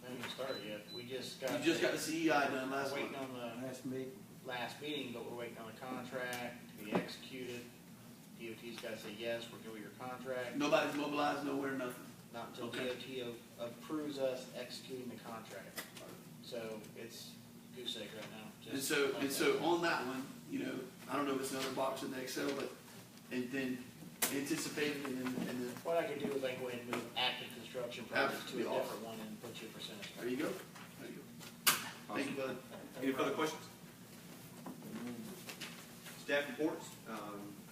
I haven't started yet. We just got. You just got the CEI done last Waiting month. on the Last meeting. but we're waiting on the contract to be executed. DOT's got to say, yes, we're good with your contract. Nobody's mobilized, nowhere, nothing. Not until Okay. DOT approves us executing the contract. So it's goose egg right now. And just so, like and that. so on that one, I don't know if it's another box in the Excel, but, and then anticipated and then, What I could do is I can go ahead and move active construction projects to a Absolutely. different one and put you a percentage. there you go. There you go. Thank you, bud. Any further questions? Staff reports?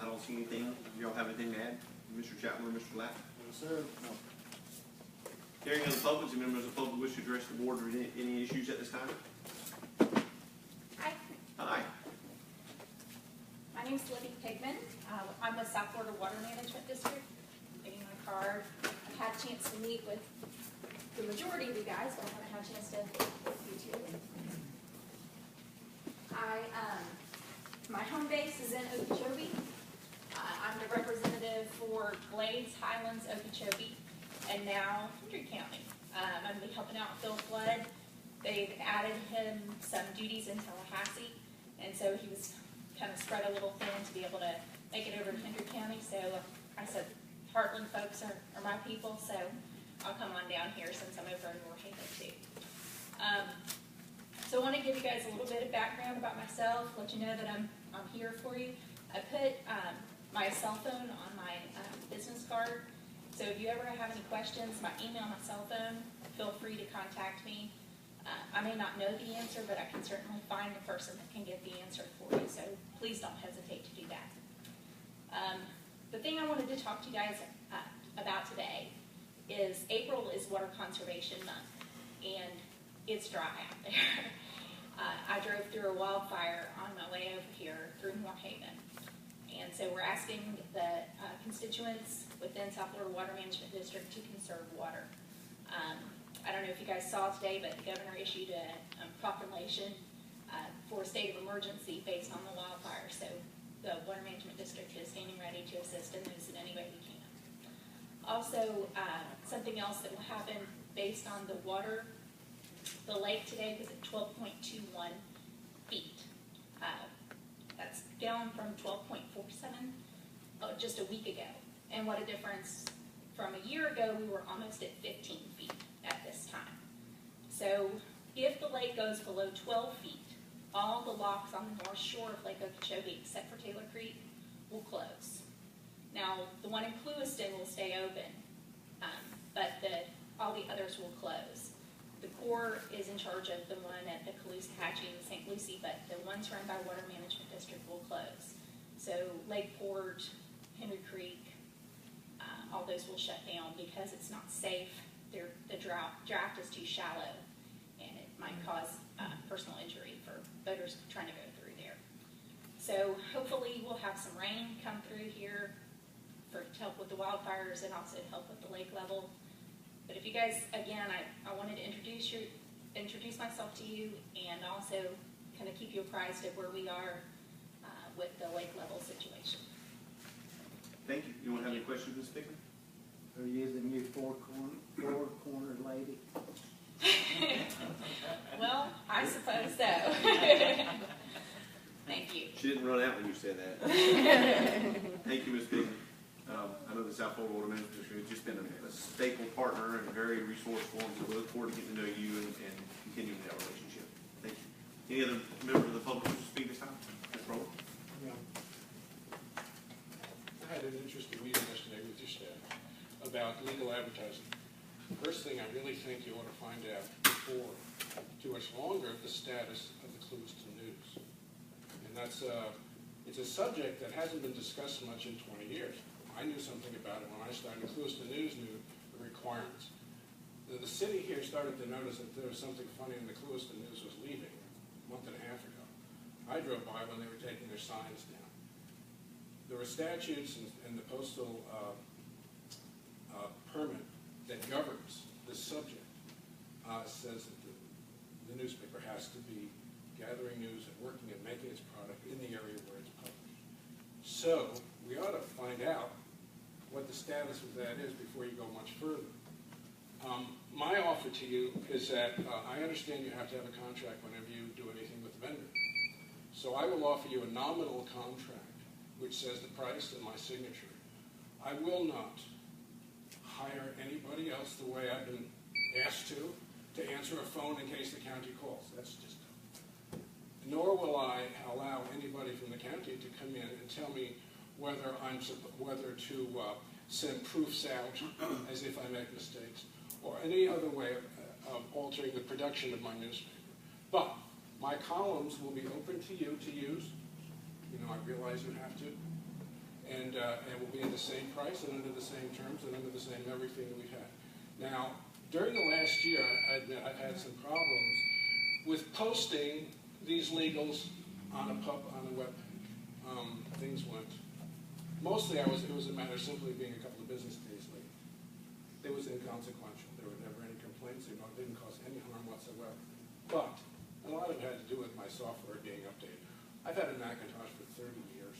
I don't see anything. Do y'all have anything to add? Mr. Chapman or Mr. Lapp? Yes, sir. No. Hearing on the public, do members of the public wish to address the board or any issues at this time? Hi, Hi. my name's Libby Pigman. I'm with South Florida Water Management District. Getting my card. I've had a chance to meet with the majority of you guys, but I haven't had a chance to meet with you two. My home base is in Okeechobee. I'm the representative for Glades, Highlands, Okeechobee, and now Hendry County. I'm going to be helping out Phil Flood. They've added him some duties in Tallahassee, and so he was kind of spread a little thin to be able to make it over to Hendry County. So I said, Heartland folks are my people, so I'll come on down here since I'm over in North Haven too. So I want to give you guys a little bit of background about myself, let you know that I'm here for you. I put my cell phone on my business card, so if you ever have any questions, my email, my cell phone, feel free to contact me. I may not know the answer, but I can certainly find the person that can get the answer for you, so please don't hesitate to do that. The thing I wanted to talk to you guys about today is April is Water Conservation Month, and it's dry out there. I drove through a wildfire on my way over here through North Haven, and so we're asking the constituents within South Florida Water Management District to conserve water. I don't know if you guys saw today, but the governor issued a proclamation for a state of emergency based on the wildfire. So the Water Management District is standing ready to assist in those in any way we can. Also, something else that will happen based on the water, the lake today was at 12.21 feet. That's down from 12.47 just a week ago. And what a difference. From a year ago, we were almost at 15 feet at this time. So if the lake goes below 12 feet, all the locks on the north shore of Lake Okeechobee, except for Taylor Creek, will close. Now, the one in Clewiston will stay open, but all the others will close. The Corps is in charge of the one at the Caloosahatchee and St. Lucie, but the ones run by Water Management District will close. So Lakeport, Henry Creek, all those will shut down because it's not safe. The draft is too shallow, and it might cause personal injury for boaters trying to go through there. So hopefully we'll have some rain come through here to help with the wildfires and also help with the lake level. But if you guys, again, I wanted to introduce myself to you and also kind of keep you apprised of where we are with the lake level situation. Thank you. Anyone have any questions, Ms. Pickman? Are you the new four-corner lady? Well, I suppose so. Thank you. She didn't run out when you said that. Thank you, Ms. Pickman. I know the South Florida Water Management District has just been a staple partner and very resourceful, and so we look forward to getting to know you and continuing that relationship. Thank you. Any other member of the public who wants to speak this time? Ms. Rowland? Yeah. I had an interesting meeting yesterday with your staff about legal advertising. First thing, I really think you ought to find out before too much longer the status of the Clewiston News. And that's it's a subject that hasn't been discussed much in 20 years. I knew something about it when I started. Clewiston News knew the requirements. The city here started to notice that there was something funny when the Clewiston News was leaving a month and a half ago. I drove by when they were taking their signs down. There were statutes and the postal permit that governs this subject says that the newspaper has to be gathering news and working and making its product in the area where it's published. So we ought to find out what the status of that is before you go much further. My offer to you is that I understand you have to have a contract whenever you do anything with the vendor. So I will offer you a nominal contract which says the price and my signature. I will not hire anybody else the way I've been asked to answer a phone in case the county calls. That's just dumb. Nor will I allow anybody from the county to come in and tell me whether to send proofs out as if I make mistakes or any other way of altering the production of my newspaper. But my columns will be open to you to use. You know, I realize you have to. And will be in the same price and under the same terms and under the same everything that we've had. Now, during the last year, I admit I've had some problems with posting these legals on a web page. Things went. Mostly, it was a matter of simply being a couple of business days late. It was inconsequential. There were never any complaints. It didn't cause any harm whatsoever. But a lot of it had to do with my software being updated. I've had a Macintosh for 30 years.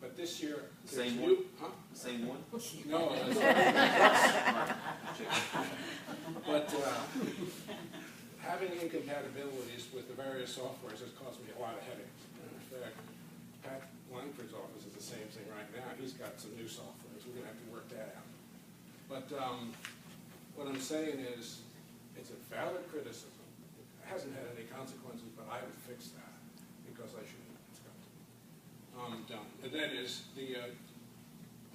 But this year, Same one? Huh? The same one? No. But having incompatibilities with the various softwares has caused me a lot of headaches. And in fact, Pat Langford's office is the same thing right now. He's got some new software, so we're going to have to work that out. But what I'm saying is, it's a valid criticism. It hasn't had any consequences, but I would fix that because I should. Done. And that is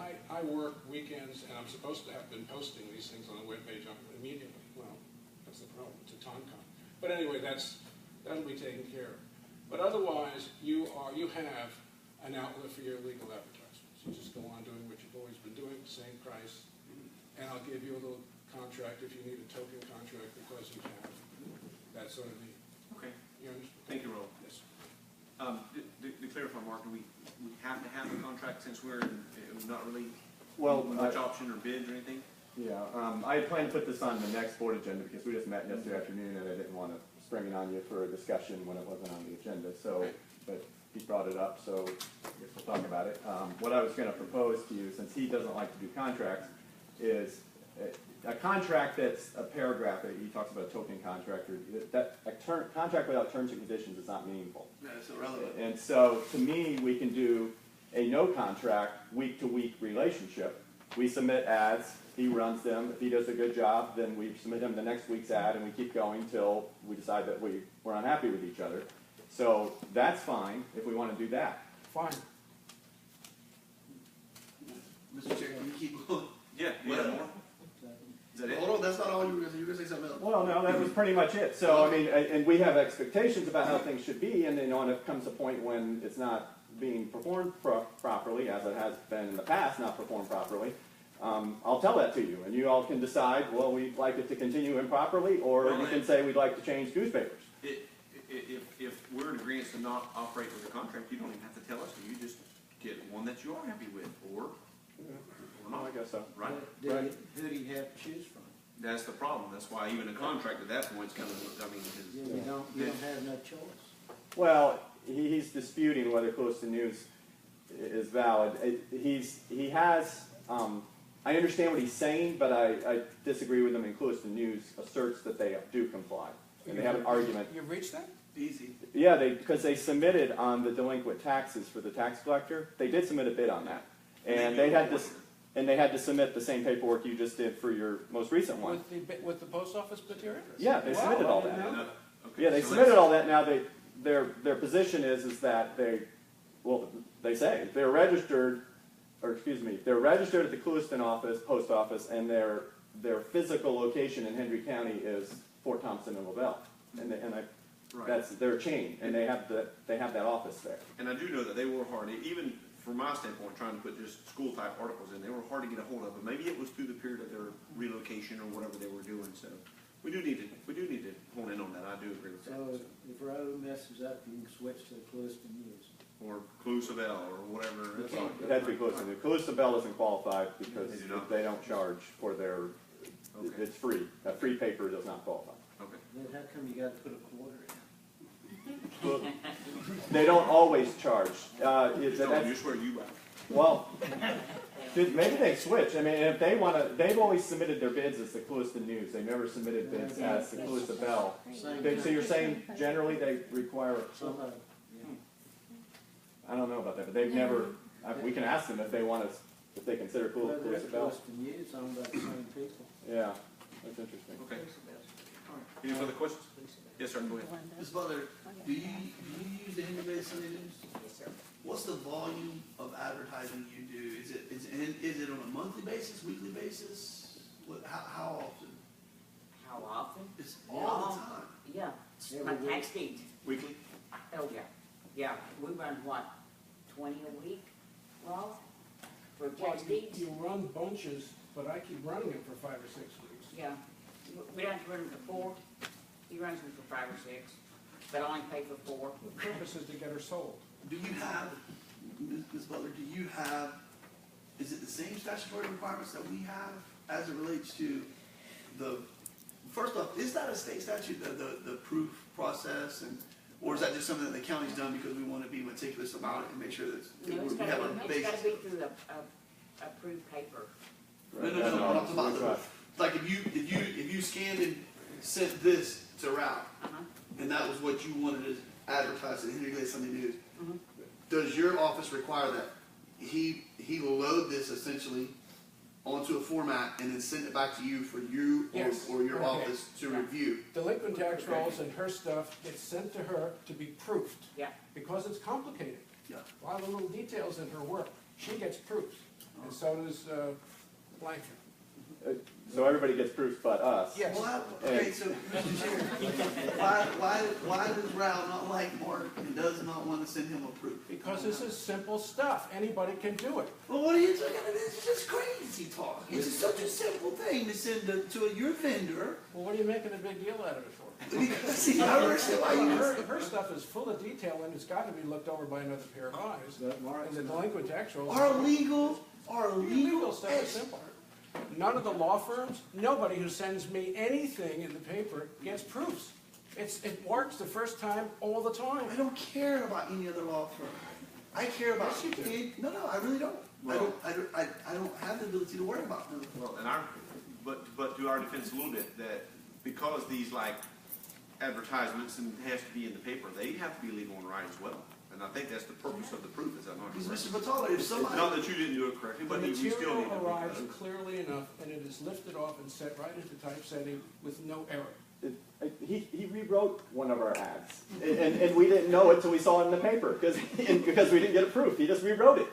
I work weekends and I'm supposed to have been posting these things on the webpage immediately. Well, that's the problem. It's a time con. But anyway, that'll be taken care of. But otherwise, you have an outlet for your legal advertisements. You just go on doing what you've always been doing, same price, and I'll give you a little contract if you need a token contract because you have that sort of need. Okay. You understand? Thank you, Roll. Yes. To clarify, Mark, do we have to have a contract since we're not really Well, much option or bids or anything? Yeah, I had planned to put this on the next board agenda because we just met yesterday afternoon and I didn't want to spring it on you for a discussion when it wasn't on the agenda, so, but he brought it up, so I guess we'll talk about it. What I was gonna propose to you, since he doesn't like to do contracts, is a contract that's a paragraph, he talks about a token contract, or that a contract without terms and conditions is not meaningful. Yeah, it's irrelevant. And so, to me, we can do a no contract, week-to-week relationship. We submit ads, he runs them. If he does a good job, then we submit him the next week's ad, and we keep going till we decide that we're unhappy with each other. So that's fine if we want to do that. Fine. Mr. Chair, can you keep going? Yeah, you have more? Is that it? Hold on, that's not all you were gonna say. You were gonna say something else. Well, no, that was pretty much it. So, I mean, and we have expectations about how things should be, and then when it comes a point when it's not being performed properly, as it has been in the past, not performed properly, I'll tell that to you, and you all can decide, well, we'd like it to continue improperly, or you can say we'd like to change newspapers. If we're in agreement to not operate with a contract, you don't even have to tell us, you just get one that you are happy with, or not. I guess so. Right? Who do you have to choose from? That's the problem, that's why even a contract at that point is kind of, I mean, Yeah, you don't have no choice. Well, he's disputing whether Close to News is valid. He has, I understand what he's saying, but I disagree with him, and Close to News asserts that they do comply. And they have an argument. You've reached that? Easy. Yeah, because they submitted on the delinquent taxes for the tax collector. They did submit a bid on that. And they had to submit the same paperwork you just did for your most recent one. With the post office material? Yeah, they submitted all that. okay, Yeah, they so submitted all that. Now their position is that they say they're registered, or excuse me, they're registered at the Clewiston office, post office, and their physical location in Hendry County is Fort Thompson and LaBelle, Right. that's their chain, and they have that office there. And I do know that they were hard, even from my standpoint, trying to put just school type articles in, they were hard to get a hold of, but maybe it was through the period of their relocation or whatever they were doing, so we do need to hone in on that, I do agree with that. So if Roe messes up, you can switch to the Clewiston News. Or Clusabel, or whatever. That's all. It has to be Clewiston. Clewiston doesn't qualify because They do not? they don't charge for their, Okay. it's free. A free paper does not qualify. Okay. Then how come you gotta put a quarter in? They don't always charge. You swear you right. Well, maybe they switch. I mean, if they want to, they've always submitted their bids as the Clewiston News. They never submitted bids as the Clewiston Bell. So you're saying generally they require, I don't know about that, but they've never, we can ask them if they want to, if they consider Clewiston Bell. Clewiston News, owned by the same people. Yeah, that's interesting. Okay. Any further questions? Yes, sir, go ahead. Ms. Butler, do you use the Henry Bay Sunday News? Yes, sir. What's the volume of advertising you do? Is it on a monthly basis, weekly basis? How often? How often? It's all the time. Yeah, it's my tax deeds. Weekly? Oh, yeah. Yeah, we run what, 20 a week, Ross? For tax deeds? You run bunches, but I keep running it for 5 or 6 weeks. Yeah. We don't have to run them for 4. He runs them for 5 or 6, but I only pay for 4. The purpose is to get her sold. Do you have, Ms. Butler, is it the same statutory requirements that we have as it relates to first off, is that a state statute, the proof process, or is that just something that the county's done because we want to be meticulous about it and make sure that No, it's we have a basis? got to be through a approved paper. No, I'm talking about like if you scanned and sent this to Ralph, and that was what you wanted to advertise in Henry Bay Sunday News, does your office require that he load this essentially onto a format and then send it back to you for you or your office to review? Delinquent tax rolls and her stuff gets sent to her to be proofed. Yeah. Because it's complicated. Yeah. A lot of little details in her work. She gets proofs, and so does Blanca. So everybody gets proofs but us. Yes. Well, okay, so Mr. Chair, why does Ralph not like Mark and does not want to send him a proof? Because this is simple stuff. Anybody can do it. Well, what are you talking about? This is just crazy talk. It's just such a simple thing to send to your vendor. Well, what are you making a big deal out of it for? Because, see, I understand why you... Her stuff is full of detail, and it's got to be looked over by another pair of eyes. And the delinquent tax rolls... Our legal stuff is simple. None of the law firms, nobody who sends me anything in the paper gets proofs. It works the first time all the time. I don't care about any other law firm. I care about. Yes, you do. No, I really don't. Well- I don't have the ability to worry about them. Well, but to our defense a little bit, that because these like advertisements and has to be in the paper, they have to be legal and right as well. And I think that's the purpose of the proof, is that not Because correct? Mr. Batala, if somebody. Not that you didn't do it correctly, The but we still need to. material arrives prove that. clearly enough, and it is lifted off and set right into typesetting with no error. He rewrote one of our ads, and we didn't know it till we saw it in the paper, because we didn't get a proof. He just rewrote it.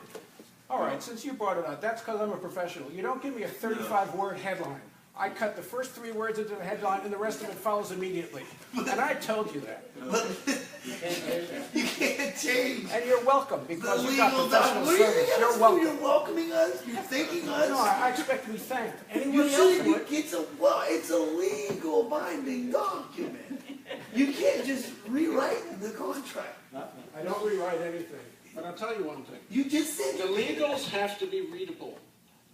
All right, since you brought it up, that's because I'm a professional. You don't give me a 35-word headline. I cut the first 3 words into the headline, and the rest of it follows immediately. And I told you that. You can't change. And you're welcome, because The you got legal professional doc- service. You're welcome. You're welcoming us. You're thanking us. No, I expect to be thanked. You Anybody else should. would. It's a legal binding document. You can't just rewrite the contract. I don't rewrite anything. But I'll tell you one thing. You just said The legals have to be readable.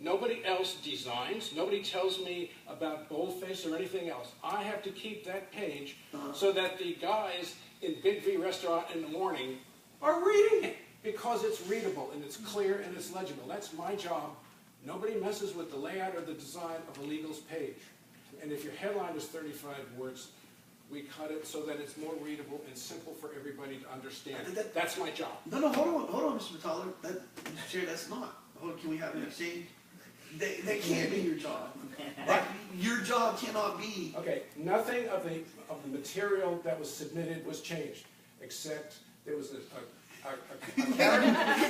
Nobody else designs, nobody tells me about boldface or anything else. I have to keep that page so that the guys in Big V Restaurant in the morning are reading it, because it's readable and it's clear and it's legible. That's my job. Nobody messes with the layout or the design of a legal's page. And if your headline is 35 words, we cut it so that it's more readable and simple for everybody to understand. That's my job. No, hold on, Mr. Metaller. Mr. Chair, that's not. Hold on, can we have an exchange? That can't be your job. Your job cannot be. Okay, nothing of the material that was submitted was changed, except there was a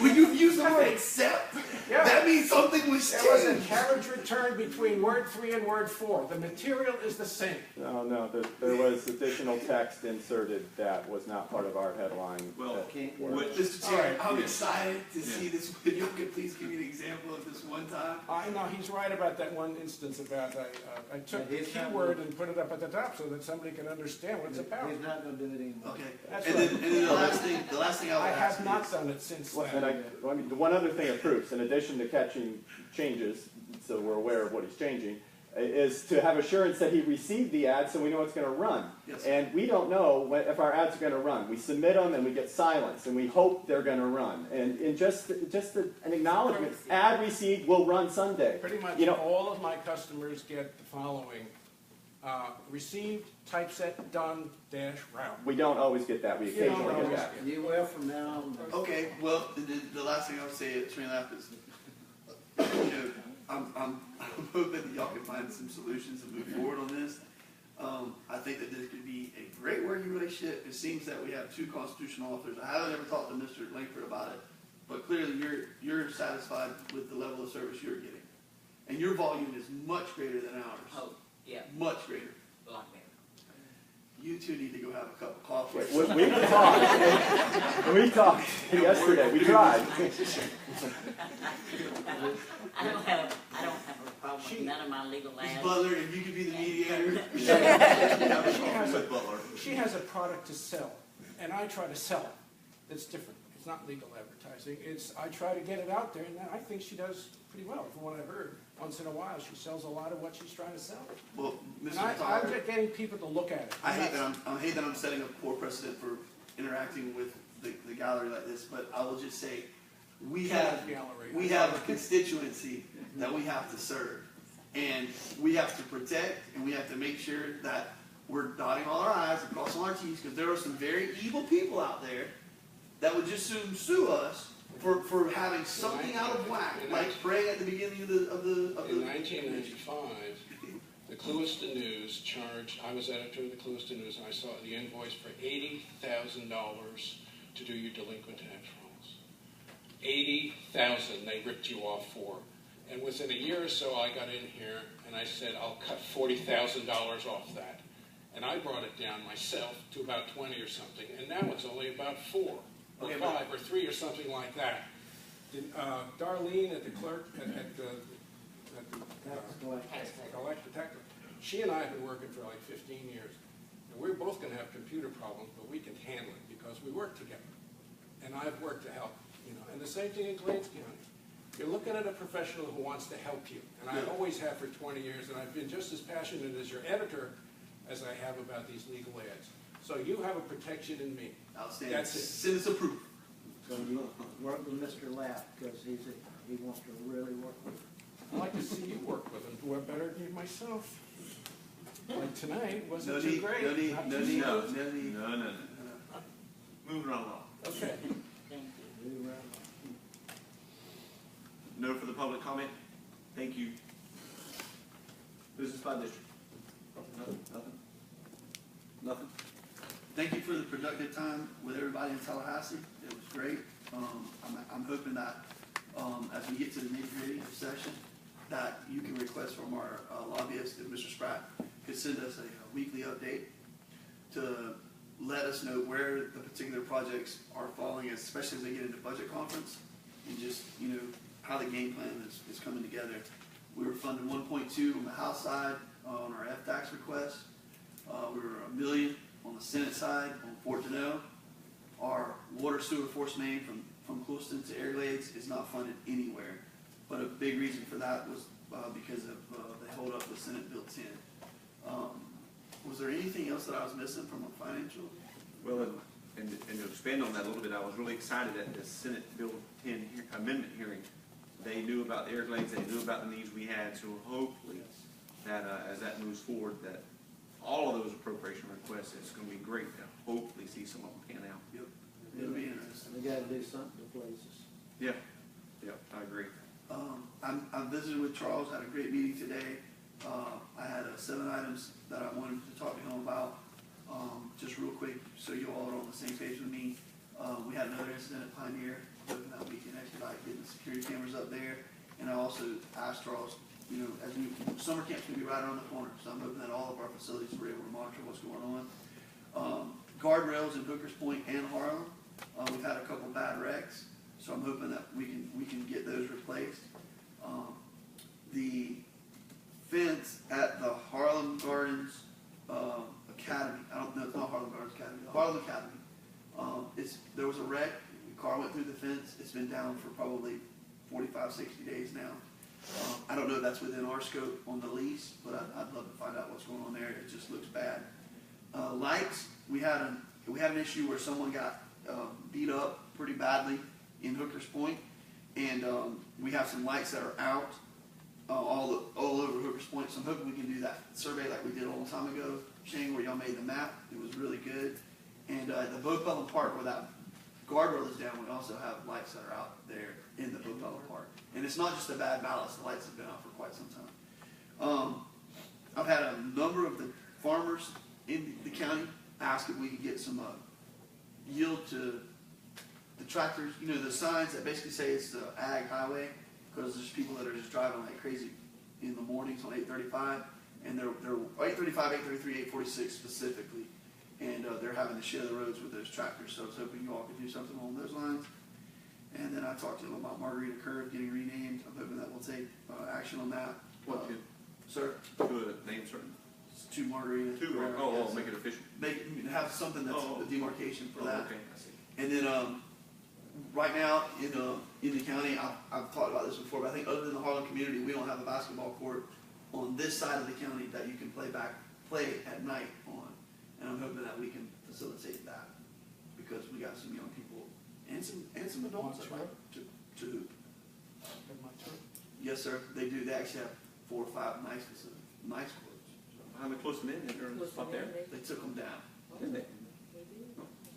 When you use the word accept, Yeah. that means something was There was a changed. carriage return between word 3 and word 4. The material is the same. No, there was additional text inserted that was not part of our headline. Well, Mr. Chair, All right. I'm excited to see this. If you could please give me an example of this one time. I know, he's right about that one instance about, I took the He's not keyword and put it up at the top so that somebody can understand what it's about. He's not gonna do it anymore. Okay. That's And right. then the last thing I would I ask have you not is- done it since And then. I mean, the one other thing it proves, in addition to catching changes, so we're aware of what he's changing, is to have assurance that he received the ad so we know it's going to run. Yes. And we don't know if our ads are going to run. We submit them and we get silence, and we hope they're going to run. And just an acknowledgement, ad received will run Sunday. Pretty much You know, all of my customers get the following: received, typeset, done, dash, route. we don't always get that. We You don't occasionally always get that. get You will from now on. Okay, well, the last thing I would say, Attorney Lapp, is, I'm hoping that y'all can find some solutions and move forward on this. I think that this could be a great working relationship. It seems that we have 2 constitutional authors. I haven't ever talked to Mr. Langford about it, but clearly you're satisfied with the level of service you're getting. And your volume is much greater than ours. Oh, yeah, Much greater. a lot better. You two need to go have a cup of coffee. We talked. We talked yesterday. We tried. I don't have a problem with none of my legal Ms. ads. Butler, if you could be the mediator. She has a product to sell, and I try to sell it. It's different. It's not legal advertising. I try to get it out there, and I think she does pretty well, from what I've heard. Once in a while, she sells a lot of what she's trying to sell. Well, And Mr. I'm Tyler, just getting people to look at it. I hate that I'm setting a poor precedent for interacting with the gallery like this, but I will just say, we have a constituency that we have to serve. And we have to protect, and we have to make sure that we're dotting all our I's and crossing all our T's, because there are some very evil people out there that would just soon sue us for having something out of whack, like praying at the beginning of the. In 1995, the Clewiston News charged, I was editor of the Clewiston News, and I saw the invoice for $80,000 to do your delinquent tax rolls. $80,000 they ripped you off for. And within a year or so, I got in here and I said, I'll cut $40,000 off that. And I brought it down myself to about 20 or something, and now it's only about 4 or 5 or 3 or something like that. Darlene at the clerk at the collector, she and I have been working for like 15 years. And we're both going to have computer problems, but we can handle it because we work together. And I've worked to help, And the same thing in Glades County. You're looking at a professional who wants to help you, and I always have for 20 years, and I've been just as passionate as your editor as I have about these legal ads. So you have a protection in me. Outstanding. That's it. Citizen approved. So you work with Mr. Lapp, because he wants to really work with you. I'd like to see you work with him, who are better than you myself. Like tonight, No wasn't too need, great. no need, Not no too need, smooth. no need. No. Moving right along. Okay. Really right. No further public comment? Thank you. Business by district. Nothing. Thank you for the productive time with everybody in Tallahassee. It was great. I'm hoping that as we get to the nitty-gritty of session, that you can request from our lobbyist, if Mr. Spratt could send us a weekly update to let us know where the particular projects are falling, especially as they get into budget conference, and just, how the game plan is coming together. We were funding 1.2 on the House side on our FTAX request. We were $1 million on the Senate side on Fort Deneau. Our water sewer force main from Clewiston to Airglades is not funded anywhere. But a big reason for that was because of the hold up with Senate Bill 10. Was there anything else that I was missing from a financial? Well, and to expand on that a little bit, I was really excited at the Senate Bill 10 amendment hearing. They knew about the Everglades, they knew about the needs we had, so hopefully that as that moves forward, that all of those appropriation requests, it's going to be great to hopefully see some of them pan out. Yep. It'll be interesting. We gotta do something to please us. Yeah, I agree. I visited with Charles, had a great meeting today. I had 7 items that I wanted to talk to him about. Just real quick, so you all are on the same page with me. We had another incident at Pioneer, hoping that we can expedite getting the security cameras up there. And I also asked Charles, summer camp's gonna be right around the corner, so I'm hoping that all of our facilities were able to monitor what's going on. Guardrails in Hookers Point and Harlem. We've had a couple bad wrecks, so I'm hoping that we can get those replaced. The fence at the Harlem Gardens Academy, I don't know, it's not Harlem Gardens Academy, the Harlem Academy. There was a wreck, the car went through the fence, it's been down for probably 45, 60 days now. I don't know if that's within our scope on the lease, but I'd love to find out what's going on there. It just looks bad. Lights, we had an issue where someone got beat up pretty badly in Hookers Point, and we have some lights that are out all over Hookers Point. So I'm hoping we can do that survey like we did a long time ago, Shane, where y'all made the map. It was really good. And the BOCC Park, where that guardrail is down, we also have lights that are out there in the BOCC Park. And it's not just a bad balance, the lights have been out for quite some time. I've had a number of the farmers in the county ask if we could get some yield to the tractors, the signs that basically say it's the ag highway, because there's people that are just driving like crazy in the mornings on 835, and they're 835, 833, 846 specifically, and they're having to share the roads with those tractors, so I was hoping you all could do something along those lines. And then I talked to them about Margarita Curve getting renamed. I'm hoping that we'll take action on that. What two? Sir? Two names, certain. It's 2 Margarita. Make it official. Have something that's a demarcation for that. Okay, I see. And then right now in the county, I've talked about this before, but I think other than the Harlem community, we don't have a basketball court on this side of the county that you can play at night on. And I'm hoping that we can facilitate that, because we got some young people and some adults that like to hoop. Yes, sir. They do. They actually have 4 or 5 nice courts. How many close to men up there? They took them down. Did they?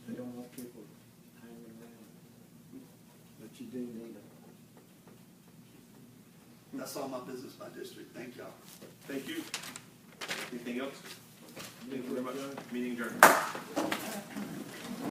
They don't want people hanging around, but you do need them. That's all my business, my district. Thank y'all. Thank you. Anything else? Thank you very much. Meeting adjourned.